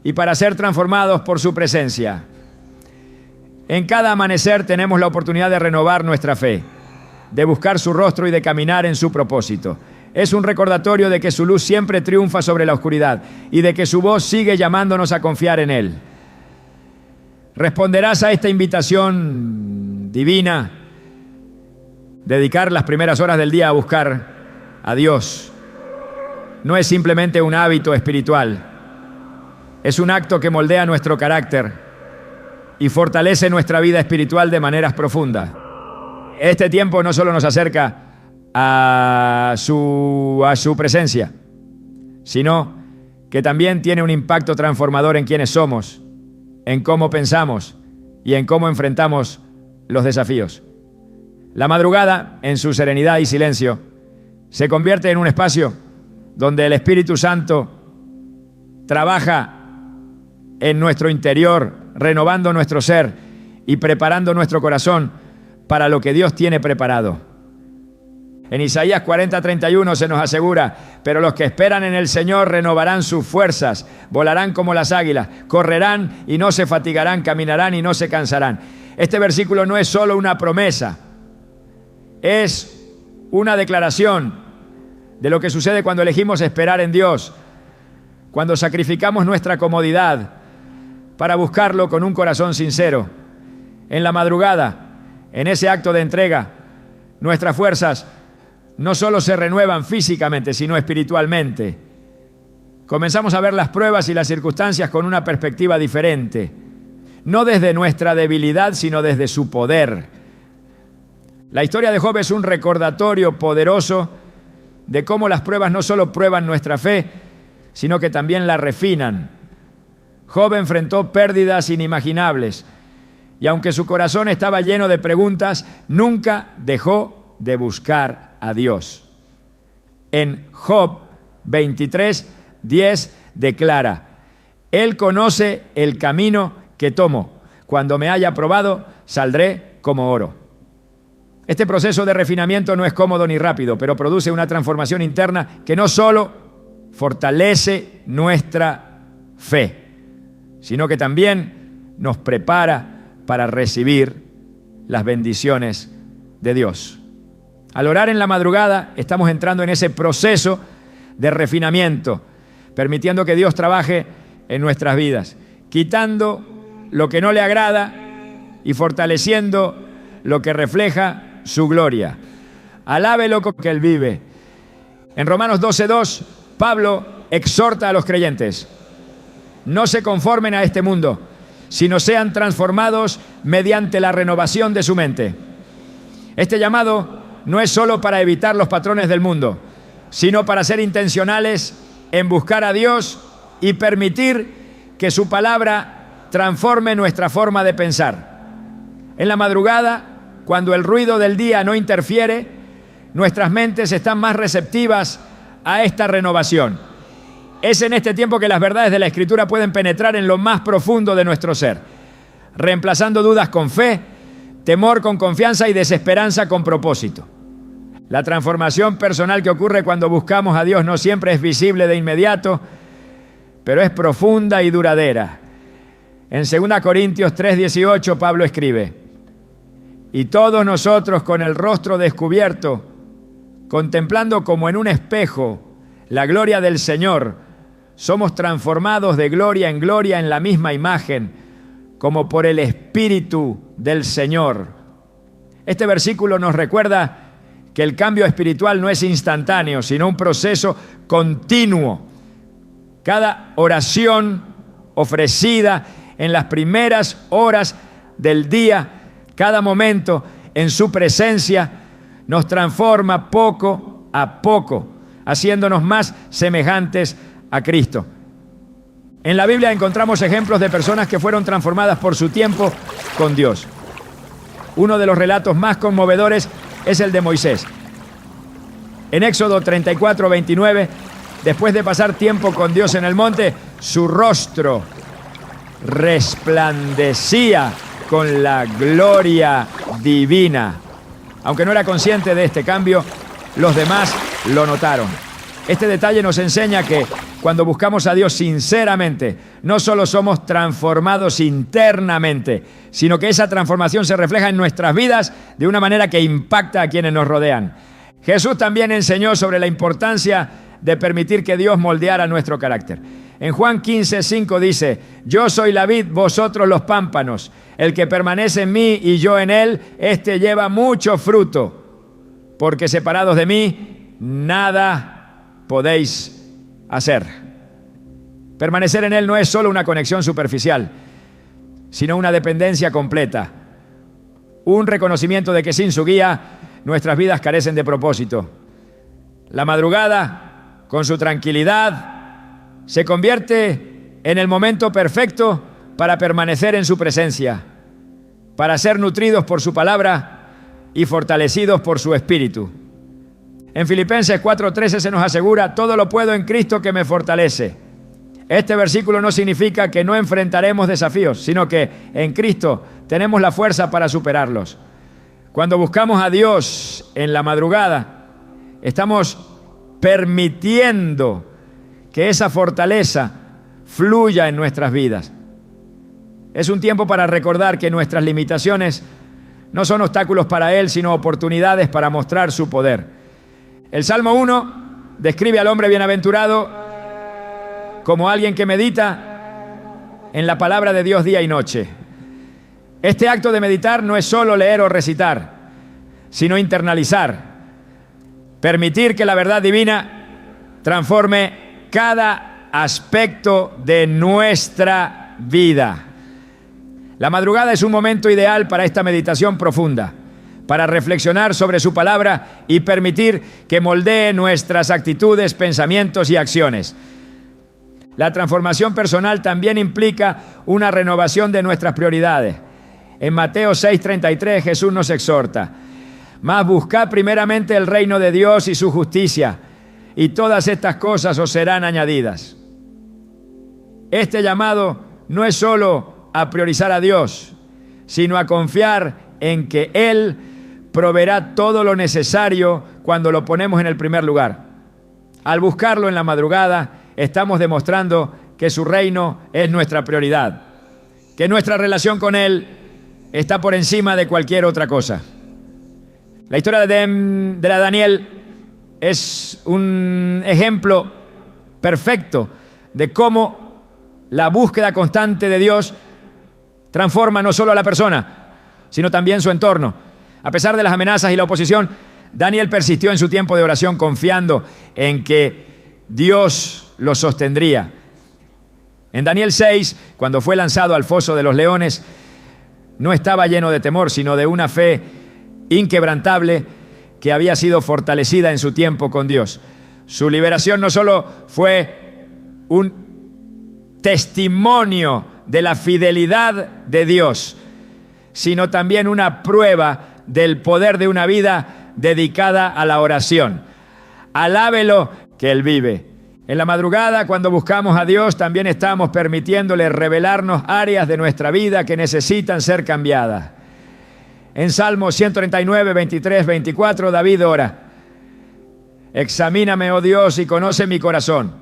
y para ser transformados por su presencia. En cada amanecer tenemos la oportunidad de renovar nuestra fe, de buscar su rostro y de caminar en su propósito. Es un recordatorio de que su luz siempre triunfa sobre la oscuridad y de que su voz sigue llamándonos a confiar en Él. ¿Responderás a esta invitación divina? Dedicar las primeras horas del día a buscar a Dios no es simplemente un hábito espiritual. Es un acto que moldea nuestro carácter y fortalece nuestra vida espiritual de maneras profundas. Este tiempo no solo nos acerca a su presencia, sino que también tiene un impacto transformador en quiénes somos, en cómo pensamos y en cómo enfrentamos los desafíos. La madrugada, en su serenidad y silencio, se convierte en un espacio donde el Espíritu Santo trabaja en nuestro interior, renovando nuestro ser y preparando nuestro corazón para lo que Dios tiene preparado. En Isaías 40:31 se nos asegura: pero los que esperan en el Señor renovarán sus fuerzas, volarán como las águilas, correrán y no se fatigarán, caminarán y no se cansarán. Este versículo no es solo una promesa, es una declaración de lo que sucede cuando elegimos esperar en Dios, cuando sacrificamos nuestra comodidad para buscarlo con un corazón sincero. En la madrugada, en ese acto de entrega, nuestras fuerzas no solo se renuevan físicamente, sino espiritualmente. Comenzamos a ver las pruebas y las circunstancias con una perspectiva diferente, no desde nuestra debilidad, sino desde su poder. La historia de Job es un recordatorio poderoso de cómo las pruebas no solo prueban nuestra fe, sino que también la refinan. Job enfrentó pérdidas inimaginables y aunque su corazón estaba lleno de preguntas, nunca dejó de buscar a Dios. En Job 23:10 declara: Él conoce el camino que tomo. Cuando me haya probado, saldré como oro. Este proceso de refinamiento no es cómodo ni rápido, pero produce una transformación interna que no solo fortalece nuestra fe, sino que también nos prepara para recibir las bendiciones de Dios. Al orar en la madrugada, estamos entrando en ese proceso de refinamiento, permitiendo que Dios trabaje en nuestras vidas, quitando lo que no le agrada y fortaleciendo lo que refleja su gloria. Alábelo que Él vive. En Romanos 12:2, Pablo exhorta a los creyentes: no se conformen a este mundo, sino sean transformados mediante la renovación de su mente. Este llamado no es solo para evitar los patrones del mundo, sino para ser intencionales en buscar a Dios y permitir que su palabra transforme nuestra forma de pensar. En la madrugada, cuando el ruido del día no interfiere, nuestras mentes están más receptivas a esta renovación. Es en este tiempo que las verdades de la Escritura pueden penetrar en lo más profundo de nuestro ser, reemplazando dudas con fe, temor con confianza y desesperanza con propósito. La transformación personal que ocurre cuando buscamos a Dios no siempre es visible de inmediato, pero es profunda y duradera. En 2 Corintios 3:18 Pablo escribe: y todos nosotros con el rostro descubierto, contemplando como en un espejo la gloria del Señor, somos transformados de gloria en la misma imagen, como por el Espíritu del Señor. Este versículo nos recuerda que el cambio espiritual no es instantáneo, sino un proceso continuo. Cada oración ofrecida en las primeras horas del día, cada momento en su presencia, nos transforma poco a poco, haciéndonos más semejantes a Cristo. En la Biblia encontramos ejemplos de personas que fueron transformadas por su tiempo con Dios. Uno de los relatos más conmovedores es el de Moisés. En Éxodo 34:29, después de pasar tiempo con Dios en el monte, su rostro resplandecía con la gloria divina. Aunque no era consciente de este cambio, los demás lo notaron. Este detalle nos enseña que cuando buscamos a Dios sinceramente, no solo somos transformados internamente, sino que esa transformación se refleja en nuestras vidas de una manera que impacta a quienes nos rodean. Jesús también enseñó sobre la importancia de permitir que Dios moldeara nuestro carácter. En Juan 15:5 dice: yo soy la vid, vosotros los pámpanos. El que permanece en mí y yo en él, éste lleva mucho fruto, porque separados de mí, nada podéis hacer. Permanecer en él no es solo una conexión superficial, sino una dependencia completa. Un reconocimiento de que sin su guía, nuestras vidas carecen de propósito. La madrugada, con su tranquilidad, se convierte en el momento perfecto para permanecer en su presencia, para ser nutridos por su palabra y fortalecidos por su espíritu. En Filipenses 4:13 se nos asegura: todo lo puedo en Cristo que me fortalece. Este versículo no significa que no enfrentaremos desafíos, sino que en Cristo tenemos la fuerza para superarlos. Cuando buscamos a Dios en la madrugada, estamos permitiendo que esa fortaleza fluya en nuestras vidas. Es un tiempo para recordar que nuestras limitaciones no son obstáculos para Él, sino oportunidades para mostrar su poder. El Salmo 1 describe al hombre bienaventurado como alguien que medita en la palabra de Dios día y noche. Este acto de meditar no es solo leer o recitar, sino internalizar, permitir que la verdad divina transforme cada aspecto de nuestra vida. La madrugada es un momento ideal para esta meditación profunda, para reflexionar sobre su palabra y permitir que moldee nuestras actitudes, pensamientos y acciones. La transformación personal también implica una renovación de nuestras prioridades. En Mateo 6:33 Jesús nos exhorta: mas buscad primeramente el reino de Dios y su justicia, y todas estas cosas os serán añadidas. Este llamado no es solo a priorizar a Dios, sino a confiar en que Él proveerá todo lo necesario cuando lo ponemos en el primer lugar. Al buscarlo en la madrugada, estamos demostrando que su reino es nuestra prioridad, que nuestra relación con Él está por encima de cualquier otra cosa. La historia de Daniel es un ejemplo perfecto de cómo la búsqueda constante de Dios transforma no solo a la persona, sino también su entorno. A pesar de las amenazas y la oposición, Daniel persistió en su tiempo de oración confiando en que Dios lo sostendría. En Daniel 6, cuando fue lanzado al foso de los leones, no estaba lleno de temor, sino de una fe inquebrantable que había sido fortalecida en su tiempo con Dios. Su liberación no solo fue un testimonio de la fidelidad de Dios, sino también una prueba del poder de una vida dedicada a la oración. Alábelo que Él vive. En la madrugada, cuando buscamos a Dios, también estamos permitiéndole revelarnos áreas de nuestra vida que necesitan ser cambiadas. En Salmos 139, 23, 24, David ora: examíname, oh Dios, y conoce mi corazón.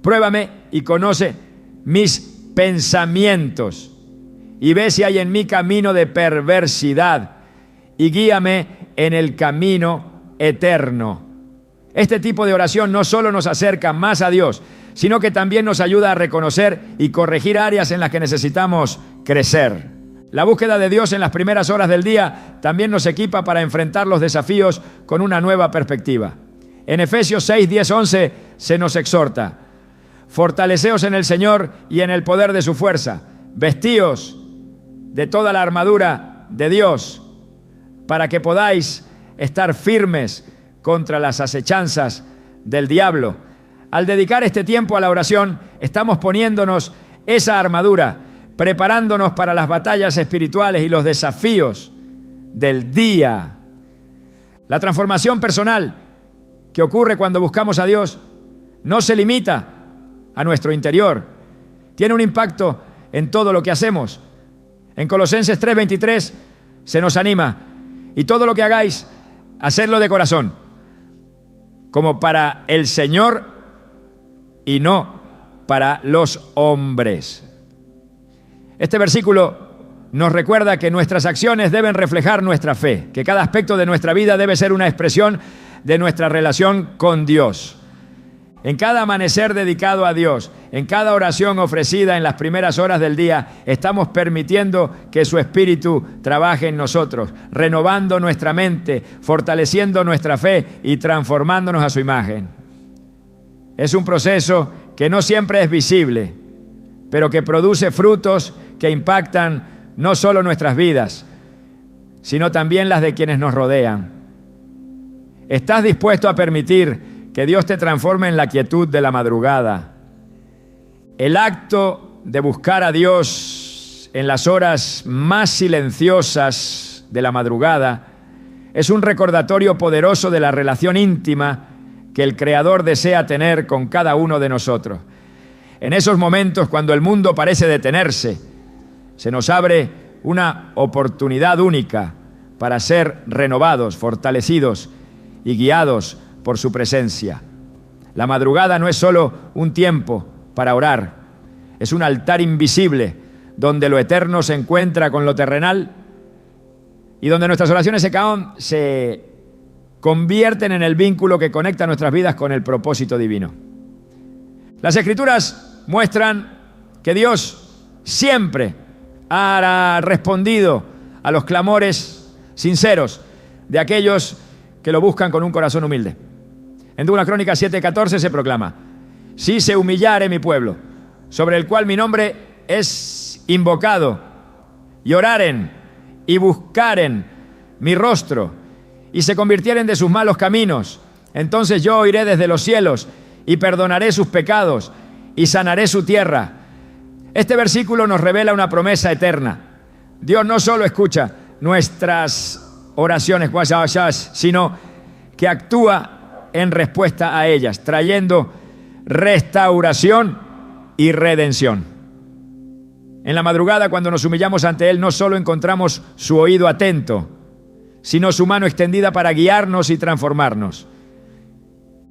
Pruébame y conoce mis pensamientos, y ve si hay en mí camino de perversidad, y guíame en el camino eterno. Este tipo de oración no solo nos acerca más a Dios, sino que también nos ayuda a reconocer y corregir áreas en las que necesitamos crecer. La búsqueda de Dios en las primeras horas del día también nos equipa para enfrentar los desafíos con una nueva perspectiva. En Efesios 6, 10, 11 se nos exhorta: fortaleceos en el Señor y en el poder de su fuerza. Vestíos de toda la armadura de Dios para que podáis estar firmes contra las acechanzas del diablo. Al dedicar este tiempo a la oración, estamos poniéndonos esa armadura, preparándonos para las batallas espirituales y los desafíos del día. La transformación personal que ocurre cuando buscamos a Dios no se limita a nuestro interior, tiene un impacto en todo lo que hacemos. En Colosenses 3:23 se nos anima: y todo lo que hagáis, hacedlo de corazón, como para el Señor y no para los hombres. Este versículo nos recuerda que nuestras acciones deben reflejar nuestra fe, que cada aspecto de nuestra vida debe ser una expresión de nuestra relación con Dios. En cada amanecer dedicado a Dios, en cada oración ofrecida en las primeras horas del día, estamos permitiendo que su Espíritu trabaje en nosotros, renovando nuestra mente, fortaleciendo nuestra fe y transformándonos a su imagen. Es un proceso que no siempre es visible, pero que produce frutos que impactan no solo nuestras vidas, sino también las de quienes nos rodean. ¿Estás dispuesto a permitir que Dios te transforme en la quietud de la madrugada? El acto de buscar a Dios en las horas más silenciosas de la madrugada es un recordatorio poderoso de la relación íntima que el Creador desea tener con cada uno de nosotros. En esos momentos, cuando el mundo parece detenerse, se nos abre una oportunidad única para ser renovados, fortalecidos y guiados por su presencia. La madrugada no es solo un tiempo para orar, es un altar invisible donde lo eterno se encuentra con lo terrenal y donde nuestras oraciones se convierten en el vínculo que conecta nuestras vidas con el propósito divino. Las Escrituras muestran que Dios siempre ha respondido a los clamores sinceros de aquellos que lo buscan con un corazón humilde. En 2 Crónicas 7:14 se proclama: si se humillare mi pueblo, sobre el cual mi nombre es invocado, y oraren y buscaren mi rostro y se convirtieren de sus malos caminos, entonces yo oiré desde los cielos y perdonaré sus pecados y sanaré su tierra. Este versículo nos revela una promesa eterna. Dios no solo escucha nuestras oraciones, sino que actúa en respuesta a ellas, trayendo restauración y redención. En la madrugada, cuando nos humillamos ante Él, no solo encontramos su oído atento, sino su mano extendida para guiarnos y transformarnos.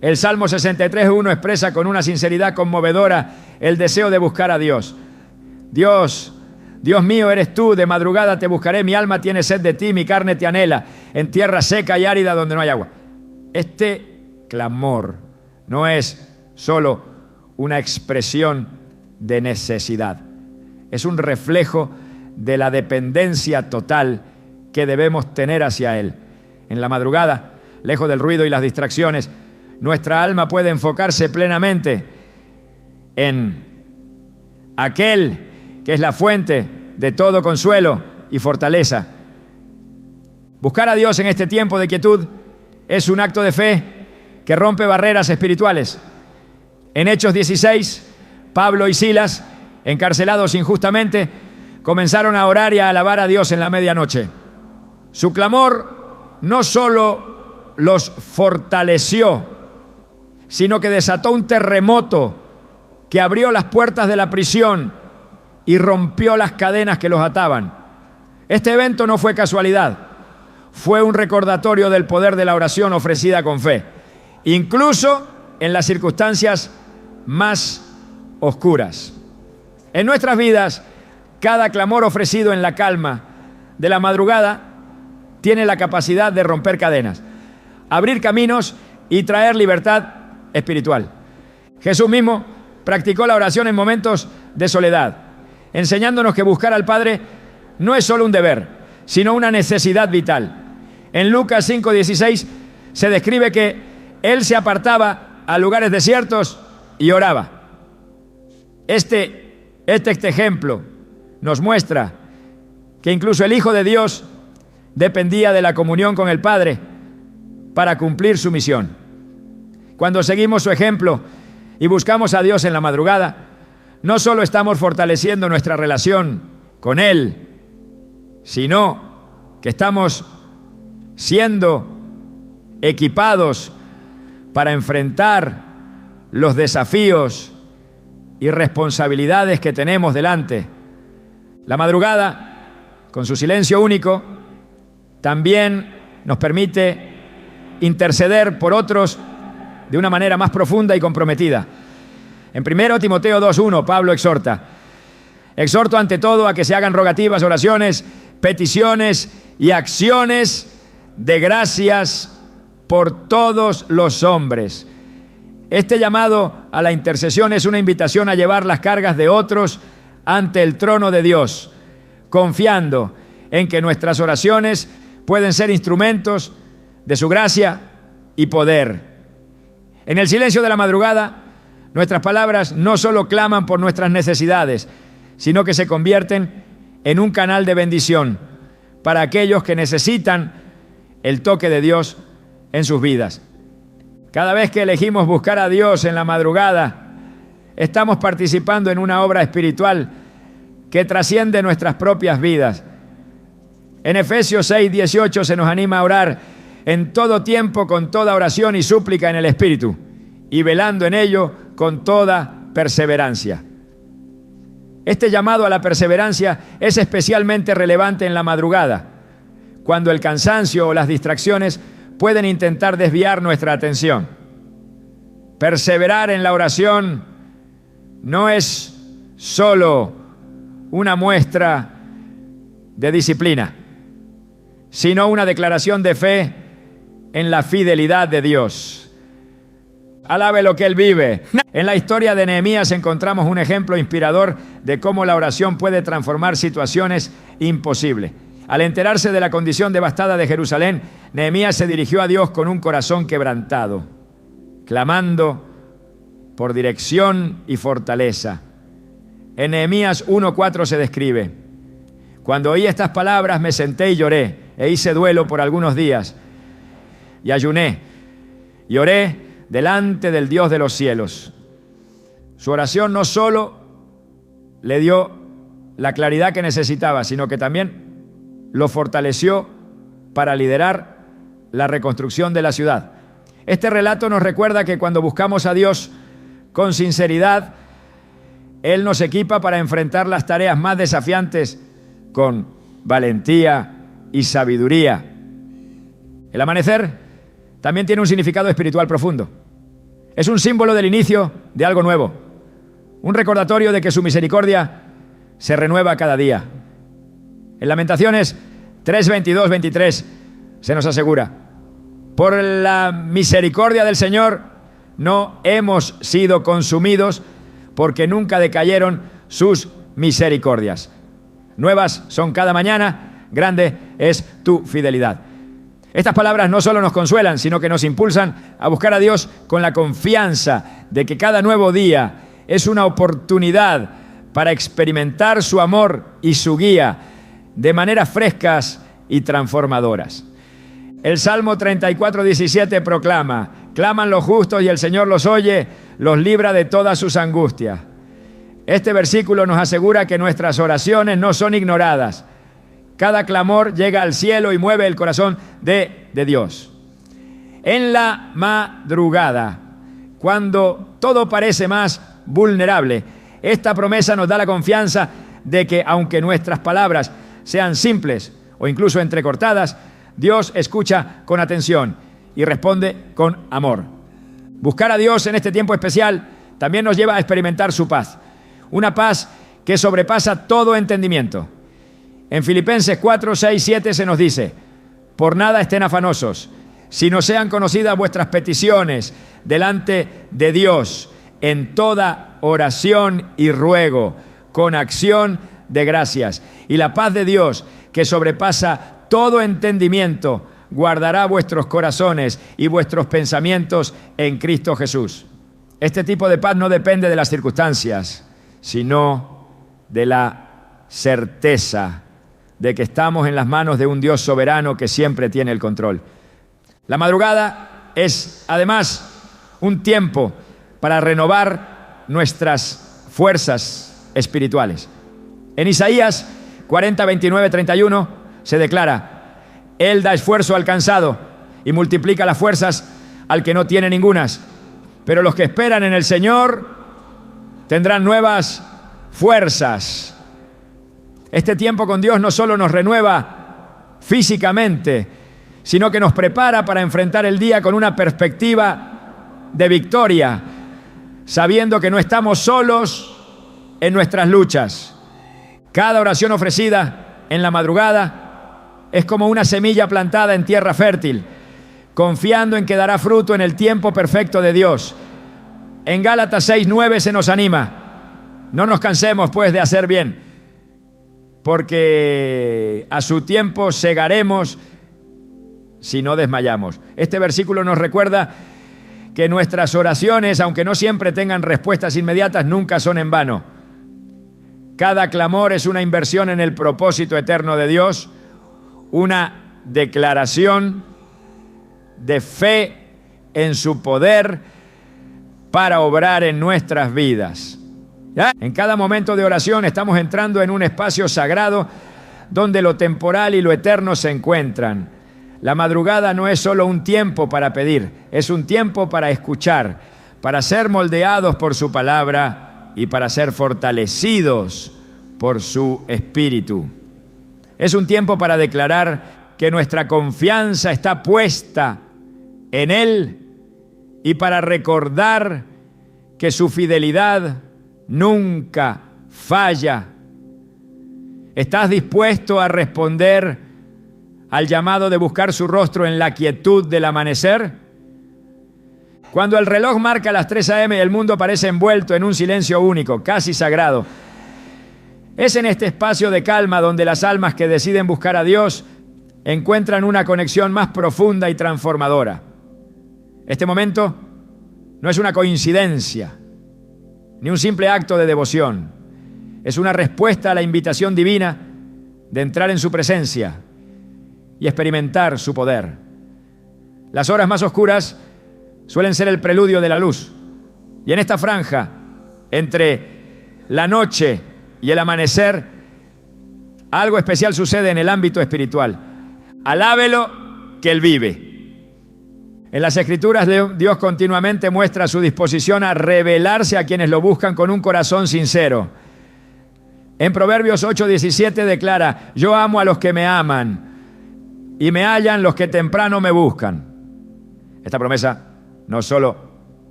El Salmo 63:1 expresa con una sinceridad conmovedora el deseo de buscar a Dios. Dios mío eres tú, de madrugada te buscaré, mi alma tiene sed de ti, mi carne te anhela, en tierra seca y árida donde no hay agua. Este clamor no es solo una expresión de necesidad, es un reflejo de la dependencia total que debemos tener hacia Él. En la madrugada, lejos del ruido y las distracciones, nuestra alma puede enfocarse plenamente en aquel que es la fuente de todo consuelo y fortaleza. Buscar a Dios en este tiempo de quietud es un acto de fe que rompe barreras espirituales. En Hechos 16, Pablo y Silas, encarcelados injustamente, comenzaron a orar y a alabar a Dios en la medianoche. Su clamor no solo los fortaleció, sino que desató un terremoto que abrió las puertas de la prisión y rompió las cadenas que los ataban. Este evento no fue casualidad, fue un recordatorio del poder de la oración ofrecida con fe, incluso en las circunstancias más oscuras. En nuestras vidas, cada clamor ofrecido en la calma de la madrugada tiene la capacidad de romper cadenas, abrir caminos y traer libertad espiritual. Jesús mismo practicó la oración en momentos de soledad, enseñándonos que buscar al Padre no es solo un deber, sino una necesidad vital. En Lucas 5:16 se describe que Él se apartaba a lugares desiertos y oraba. Este ejemplo nos muestra que incluso el Hijo de Dios dependía de la comunión con el Padre para cumplir su misión. Cuando seguimos su ejemplo y buscamos a Dios en la madrugada, no solo estamos fortaleciendo nuestra relación con Él, sino que estamos siendo equipados para enfrentar los desafíos y responsabilidades que tenemos delante. La madrugada, con su silencio único, también nos permite interceder por otros de una manera más profunda y comprometida. En 1 Timoteo 2:1, Pablo exhorta: exhorto ante todo a que se hagan rogativas, oraciones, peticiones y acciones de gracias por todos los hombres. Este llamado a la intercesión es una invitación a llevar las cargas de otros ante el trono de Dios, confiando en que nuestras oraciones pueden ser instrumentos de su gracia y poder. En el silencio de la madrugada, nuestras palabras no solo claman por nuestras necesidades, sino que se convierten en un canal de bendición para aquellos que necesitan el toque de Dios en sus vidas. Cada vez que elegimos buscar a Dios en la madrugada, estamos participando en una obra espiritual que trasciende nuestras propias vidas. En Efesios 6:18 se nos anima a orar en todo tiempo con toda oración y súplica en el Espíritu, y velando en ello con toda perseverancia. Este llamado a la perseverancia es especialmente relevante en la madrugada, cuando el cansancio o las distracciones pueden intentar desviar nuestra atención. Perseverar en la oración no es solo una muestra de disciplina, sino una declaración de fe en la fidelidad de Dios. Alabe lo que Él vive. En la historia de Nehemías encontramos un ejemplo inspirador de cómo la oración puede transformar situaciones imposibles. Al enterarse de la condición devastada de Jerusalén, Nehemías se dirigió a Dios con un corazón quebrantado, clamando por dirección y fortaleza. En Nehemías 1:4 se describe: cuando oí estas palabras me senté y lloré, e hice duelo por algunos días, y ayuné, y oré delante del Dios de los cielos. Su oración no solo le dio la claridad que necesitaba, sino que también lo fortaleció para liderar la reconstrucción de la ciudad. Este relato nos recuerda que cuando buscamos a Dios con sinceridad, Él nos equipa para enfrentar las tareas más desafiantes con valentía y sabiduría. El amanecer también tiene un significado espiritual profundo. Es un símbolo del inicio de algo nuevo, un recordatorio de que su misericordia se renueva cada día. En Lamentaciones 3:22-23 se nos asegura: por la misericordia del Señor no hemos sido consumidos, porque nunca decayeron sus misericordias. Nuevas son cada mañana, grande es tu fidelidad. Estas palabras no solo nos consuelan, sino que nos impulsan a buscar a Dios con la confianza de que cada nuevo día es una oportunidad para experimentar su amor y su guía de maneras frescas y transformadoras. El Salmo 34:17 proclama: claman los justos y el Señor los oye, los libra de todas sus angustias. Este versículo nos asegura que nuestras oraciones no son ignoradas. Cada clamor llega al cielo y mueve el corazón de Dios. En la madrugada, cuando todo parece más vulnerable, esta promesa nos da la confianza de que, aunque nuestras palabras sean simples o incluso entrecortadas, Dios escucha con atención y responde con amor. Buscar a Dios en este tiempo especial también nos lleva a experimentar su paz, una paz que sobrepasa todo entendimiento. En Filipenses 4:6-7 se nos dice: por nada estén afanosos, sino sean conocidas vuestras peticiones delante de Dios en toda oración y ruego, con acción de gracias. Y la paz de Dios, que sobrepasa todo entendimiento, guardará vuestros corazones y vuestros pensamientos en Cristo Jesús. Este tipo de paz no depende de las circunstancias, sino de la certeza de que estamos en las manos de un Dios soberano que siempre tiene el control. La madrugada es, además, un tiempo para renovar nuestras fuerzas espirituales. En Isaías 40:29-31 se declara: Él da esfuerzo al cansado y multiplica las fuerzas al que no tiene ningunas. Pero los que esperan en el Señor tendrán nuevas fuerzas. Este tiempo con Dios no solo nos renueva físicamente, sino que nos prepara para enfrentar el día con una perspectiva de victoria, sabiendo que no estamos solos en nuestras luchas. Cada oración ofrecida en la madrugada es como una semilla plantada en tierra fértil, confiando en que dará fruto en el tiempo perfecto de Dios. En Gálatas 6:9 se nos anima: no nos cansemos pues de hacer bien, porque a su tiempo segaremos si no desmayamos. Este versículo nos recuerda que nuestras oraciones, aunque no siempre tengan respuestas inmediatas, nunca son en vano. Cada clamor es una inversión en el propósito eterno de Dios, una declaración de fe en su poder para obrar en nuestras vidas. ¿Ya? En cada momento de oración estamos entrando en un espacio sagrado donde lo temporal y lo eterno se encuentran. La madrugada no es solo un tiempo para pedir, es un tiempo para escuchar, para ser moldeados por su palabra y para ser fortalecidos por su espíritu. Es un tiempo para declarar que nuestra confianza está puesta en Él y para recordar que su fidelidad nunca falla. ¿Estás dispuesto a responder al llamado de buscar su rostro en la quietud del amanecer? Cuando el reloj marca las 3 a.m. y el mundo parece envuelto en un silencio único, casi sagrado, es en este espacio de calma donde las almas que deciden buscar a Dios encuentran una conexión más profunda y transformadora. Este momento no es una coincidencia, ni un simple acto de devoción. Es una respuesta a la invitación divina de entrar en su presencia y experimentar su poder. Las horas más oscuras suelen ser el preludio de la luz. Y en esta franja, entre la noche y el amanecer, algo especial sucede en el ámbito espiritual. Alábelo que Él vive. En las Escrituras, Dios continuamente muestra su disposición a revelarse a quienes lo buscan con un corazón sincero. En Proverbios 8:17 declara: yo amo a los que me aman y me hallan los que temprano me buscan. Esta promesa no solo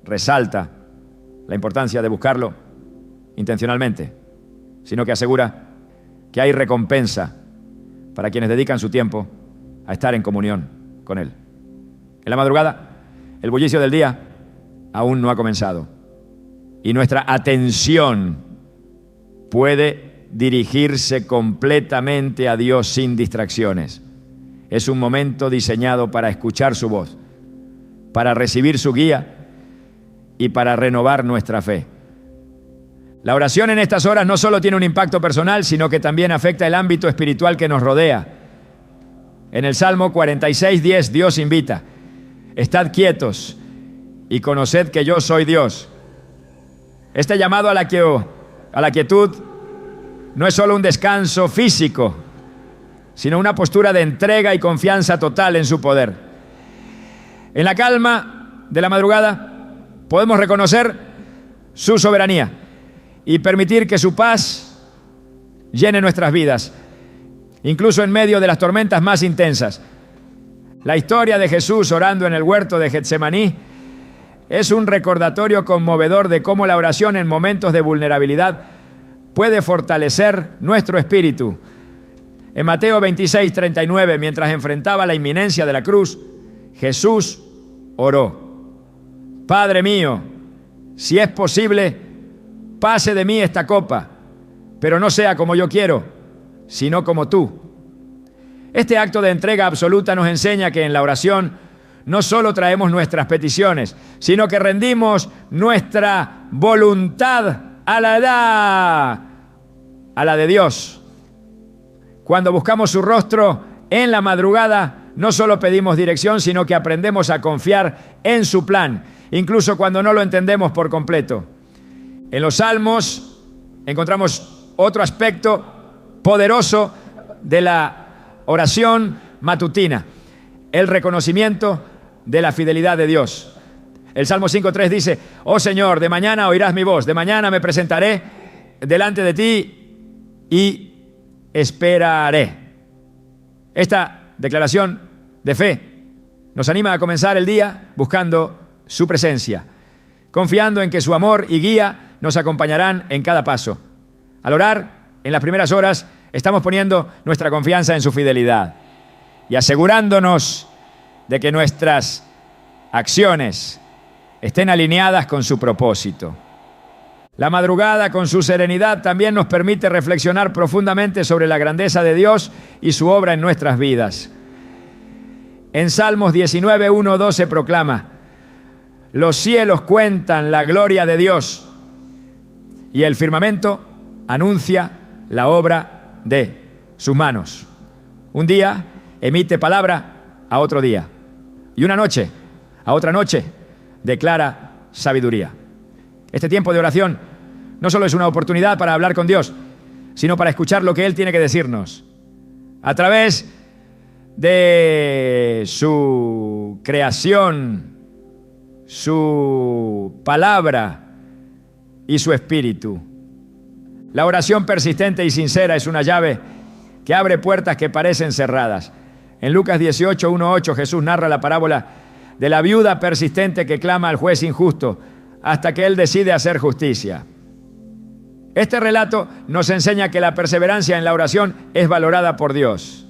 resalta la importancia de buscarlo intencionalmente, sino que asegura que hay recompensa para quienes dedican su tiempo a estar en comunión con Él. En la madrugada, el bullicio del día aún no ha comenzado y nuestra atención puede dirigirse completamente a Dios sin distracciones. Es un momento diseñado para escuchar su voz, para recibir su guía y para renovar nuestra fe. La oración en estas horas no solo tiene un impacto personal, sino que también afecta el ámbito espiritual que nos rodea. En el Salmo 46:10, Dios invita: estad quietos y conoced que yo soy Dios. Este llamado a la quietud no es solo un descanso físico, sino una postura de entrega y confianza total en su poder. En la calma de la madrugada podemos reconocer su soberanía y permitir que su paz llene nuestras vidas, incluso en medio de las tormentas más intensas. La historia de Jesús orando en el huerto de Getsemaní es un recordatorio conmovedor de cómo la oración en momentos de vulnerabilidad puede fortalecer nuestro espíritu. En Mateo 26:39, mientras enfrentaba la inminencia de la cruz, Jesús oró: Padre mío, si es posible, pase de mí esta copa, pero no sea como yo quiero, sino como tú. Este acto de entrega absoluta nos enseña que en la oración no solo traemos nuestras peticiones, sino que rendimos nuestra voluntad a la de Dios. Cuando buscamos su rostro en la madrugada, no solo pedimos dirección, sino que aprendemos a confiar en su plan, incluso cuando no lo entendemos por completo. En los Salmos encontramos otro aspecto poderoso de la oración matutina: el reconocimiento de la fidelidad de Dios. El Salmo 5:3 dice: oh Señor, de mañana oirás mi voz, de mañana me presentaré delante de ti y esperaré. Esta declaración de fe nos anima a comenzar el día buscando su presencia, confiando en que su amor y guía nos acompañarán en cada paso. Al orar, en las primeras horas, estamos poniendo nuestra confianza en su fidelidad y asegurándonos de que nuestras acciones estén alineadas con su propósito. La madrugada, con su serenidad, también nos permite reflexionar profundamente sobre la grandeza de Dios y su obra en nuestras vidas. En Salmos 19:1-2 se proclama: los cielos cuentan la gloria de Dios y el firmamento anuncia la obra de sus manos. Un día emite palabra a otro día, y una noche a otra noche declara sabiduría. Este tiempo de oración no solo es una oportunidad para hablar con Dios, sino para escuchar lo que Él tiene que decirnos a través de su creación, su palabra y su espíritu. La oración persistente y sincera es una llave que abre puertas que parecen cerradas. En Lucas 18:1-8 Jesús narra la parábola de la viuda persistente que clama al juez injusto hasta que él decide hacer justicia. Este relato nos enseña que la perseverancia en la oración es valorada por Dios.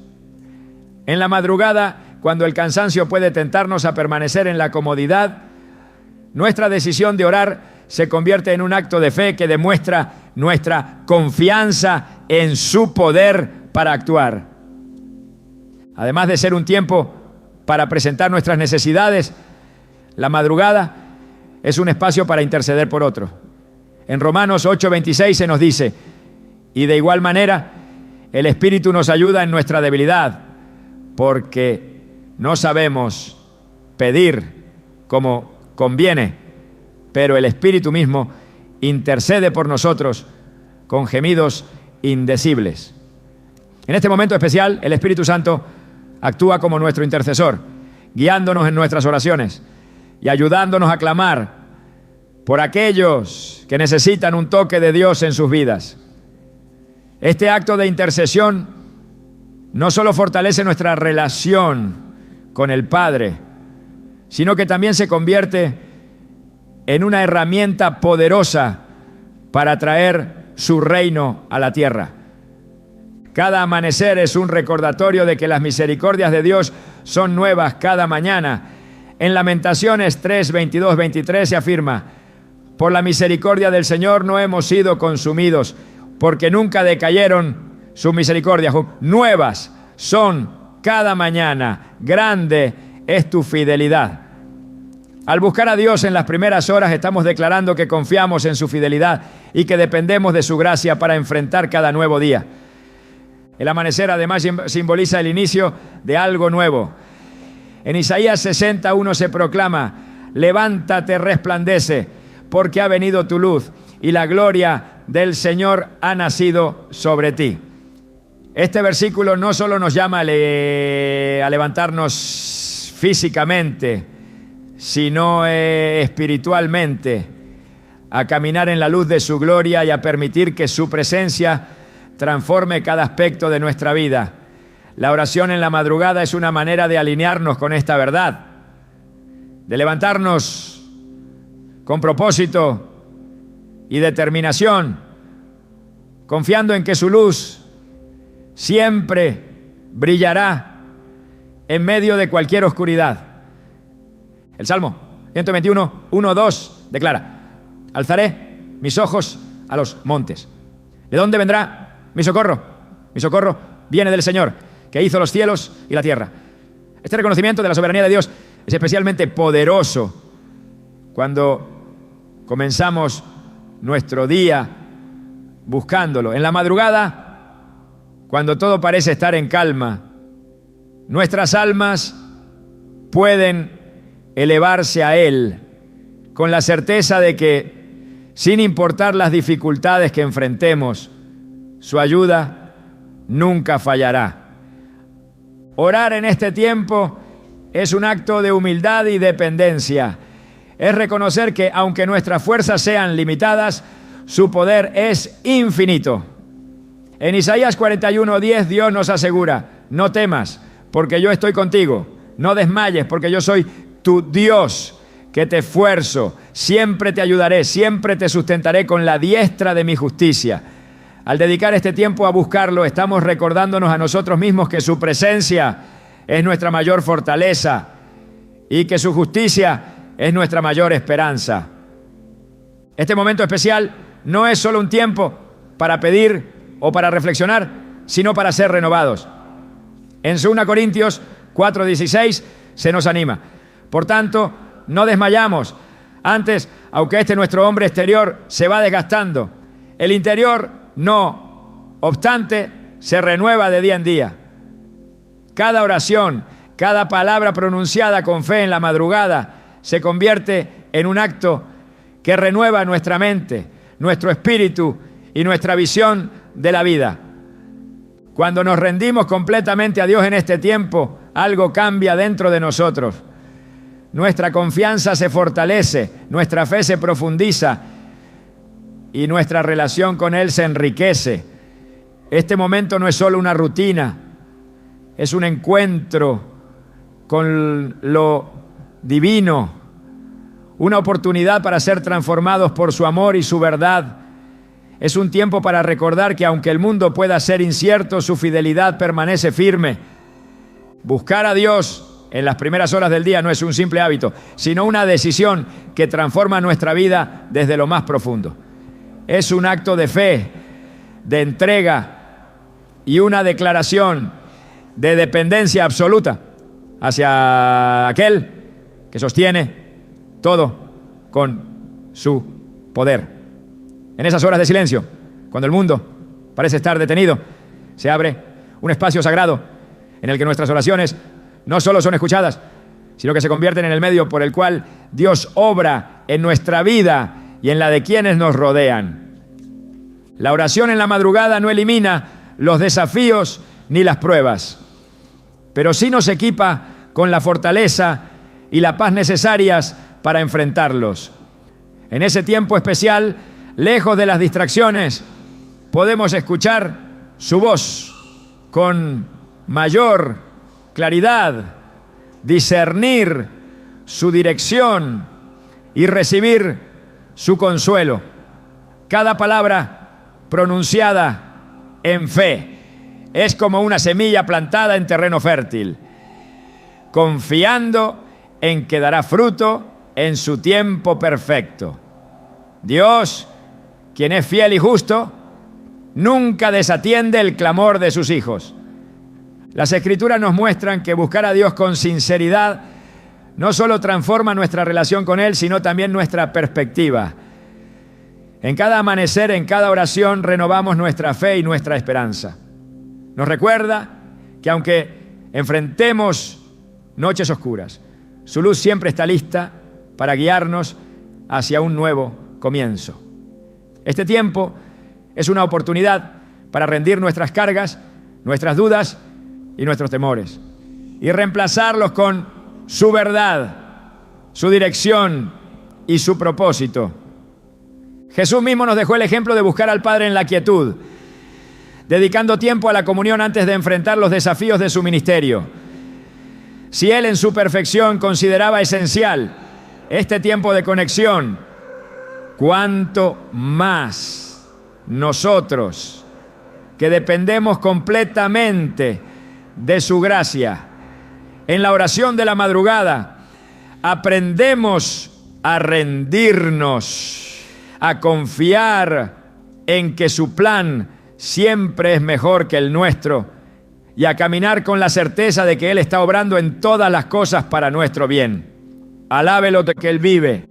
En la madrugada, cuando el cansancio puede tentarnos a permanecer en la comodidad, nuestra decisión de orar se convierte en un acto de fe que demuestra nuestra confianza en su poder para actuar. Además de ser un tiempo para presentar nuestras necesidades, la madrugada es un espacio para interceder por otros. En Romanos 8:26 se nos dice: y de igual manera, el Espíritu nos ayuda en nuestra debilidad, porque no sabemos pedir como conviene, pero el Espíritu mismo intercede por nosotros con gemidos indecibles. En este momento especial, el Espíritu Santo actúa como nuestro intercesor, guiándonos en nuestras oraciones y ayudándonos a clamar por aquellos que necesitan un toque de Dios en sus vidas. Este acto de intercesión no solo fortalece nuestra relación con el Padre, sino que también se convierte en una herramienta poderosa para traer su reino a la tierra. Cada amanecer es un recordatorio de que las misericordias de Dios son nuevas cada mañana. En Lamentaciones 3, 22, 23 se afirma: por la misericordia del Señor no hemos sido consumidos, porque nunca decayeron sus misericordias. Nuevas son cada mañana, grande es tu fidelidad. Al buscar a Dios en las primeras horas estamos declarando que confiamos en su fidelidad y que dependemos de su gracia para enfrentar cada nuevo día. El amanecer además simboliza el inicio de algo nuevo. En Isaías 60:1 se proclama: levántate, resplandece, porque ha venido tu luz y la gloria del Señor ha nacido sobre ti. Este versículo no solo nos llama a levantarnos físicamente, sino espiritualmente, a caminar en la luz de su gloria y a permitir que su presencia transforme cada aspecto de nuestra vida. La oración en la madrugada es una manera de alinearnos con esta verdad, de levantarnos con propósito y determinación, confiando en que su luz siempre brillará en medio de cualquier oscuridad. El Salmo 121, 1, 2 declara: alzaré mis ojos a los montes. ¿De dónde vendrá mi socorro? Mi socorro viene del Señor, que hizo los cielos y la tierra. Este reconocimiento de la soberanía de Dios es especialmente poderoso cuando comenzamos nuestro día buscándolo. En la madrugada, cuando todo parece estar en calma, nuestras almas pueden elevarse a Él con la certeza de que, sin importar las dificultades que enfrentemos, su ayuda nunca fallará. Orar en este tiempo es un acto de humildad y dependencia. Es reconocer que, aunque nuestras fuerzas sean limitadas, su poder es infinito. En Isaías 41:10 Dios nos asegura: no temas, porque yo estoy contigo. No desmayes, porque yo soy tu Dios, que te esfuerzo. Siempre te ayudaré, siempre te sustentaré con la diestra de mi justicia. Al dedicar este tiempo a buscarlo, estamos recordándonos a nosotros mismos que su presencia es nuestra mayor fortaleza y que su justicia es nuestra mayor esperanza. Este momento especial no es solo un tiempo para pedir o para reflexionar, sino para ser renovados. En 2 Corintios 4:16 se nos anima: por tanto, no desmayamos. Antes, aunque nuestro hombre exterior se va desgastando, el interior no obstante se renueva de día en día. Cada oración, cada palabra pronunciada con fe en la madrugada se convierte en un acto que renueva nuestra mente, nuestro espíritu y nuestra visión de la vida. Cuando nos rendimos completamente a Dios en este tiempo, algo cambia dentro de nosotros. Nuestra confianza se fortalece, nuestra fe se profundiza y nuestra relación con Él se enriquece. Este momento no es solo una rutina, es un encuentro con lo divino, una oportunidad para ser transformados por su amor y su verdad. Es un tiempo para recordar que aunque el mundo pueda ser incierto, su fidelidad permanece firme. Buscar a Dios en las primeras horas del día no es un simple hábito, sino una decisión que transforma nuestra vida desde lo más profundo. Es un acto de fe, de entrega y una declaración de dependencia absoluta hacia aquel que sostiene todo con su poder. En esas horas de silencio, cuando el mundo parece estar detenido, se abre un espacio sagrado en el que nuestras oraciones no solo son escuchadas, sino que se convierten en el medio por el cual Dios obra en nuestra vida y en la de quienes nos rodean. La oración en la madrugada no elimina los desafíos ni las pruebas, pero sí nos equipa con la fortaleza y la paz necesarias para enfrentarlos. En ese tiempo especial, lejos de las distracciones, podemos escuchar su voz con mayor claridad, discernir su dirección y recibir su consuelo. Cada palabra pronunciada en fe es como una semilla plantada en terreno fértil, confiando en que dará fruto en su tiempo perfecto. Dios, quien es fiel y justo, nunca desatiende el clamor de sus hijos. Las Escrituras nos muestran que buscar a Dios con sinceridad no solo transforma nuestra relación con Él, sino también nuestra perspectiva. En cada amanecer, en cada oración, renovamos nuestra fe y nuestra esperanza. Nos recuerda que aunque enfrentemos noches oscuras, su luz siempre está lista para guiarnos hacia un nuevo comienzo. Este tiempo es una oportunidad para rendir nuestras cargas, nuestras dudas y nuestros temores, y reemplazarlos con su verdad, su dirección y su propósito. Jesús mismo nos dejó el ejemplo de buscar al Padre en la quietud, dedicando tiempo a la comunión antes de enfrentar los desafíos de su ministerio. Si Él en su perfección consideraba esencial este tiempo de conexión, ¿cuánto más nosotros, que dependemos completamente de su gracia? En la oración de la madrugada aprendemos a rendirnos, a confiar en que su plan siempre es mejor que el nuestro y a caminar con la certeza de que Él está obrando en todas las cosas para nuestro bien. Alábelo de que Él vive.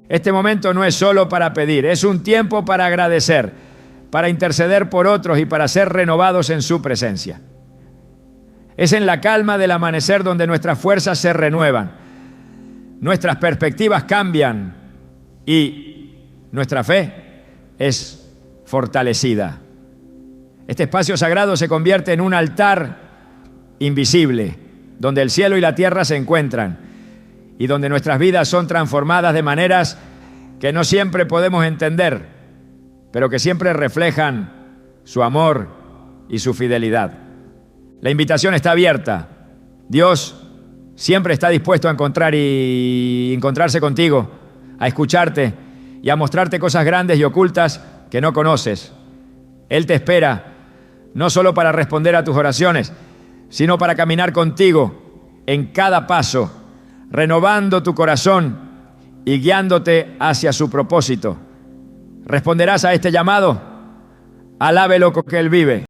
Este momento no es solo para pedir, es un tiempo para agradecer, para interceder por otros y para ser renovados en su presencia. Es en la calma del amanecer donde nuestras fuerzas se renuevan, nuestras perspectivas cambian y nuestra fe es fortalecida. Este espacio sagrado se convierte en un altar invisible, donde el cielo y la tierra se encuentran y donde nuestras vidas son transformadas de maneras que no siempre podemos entender, pero que siempre reflejan su amor y su fidelidad. La invitación está abierta. Dios siempre está dispuesto a encontrarse contigo, a escucharte y a mostrarte cosas grandes y ocultas que no conoces. Él te espera, no solo para responder a tus oraciones, sino para caminar contigo en cada paso, renovando tu corazón y guiándote hacia su propósito. ¿Responderás a este llamado? Alábelo que Él vive.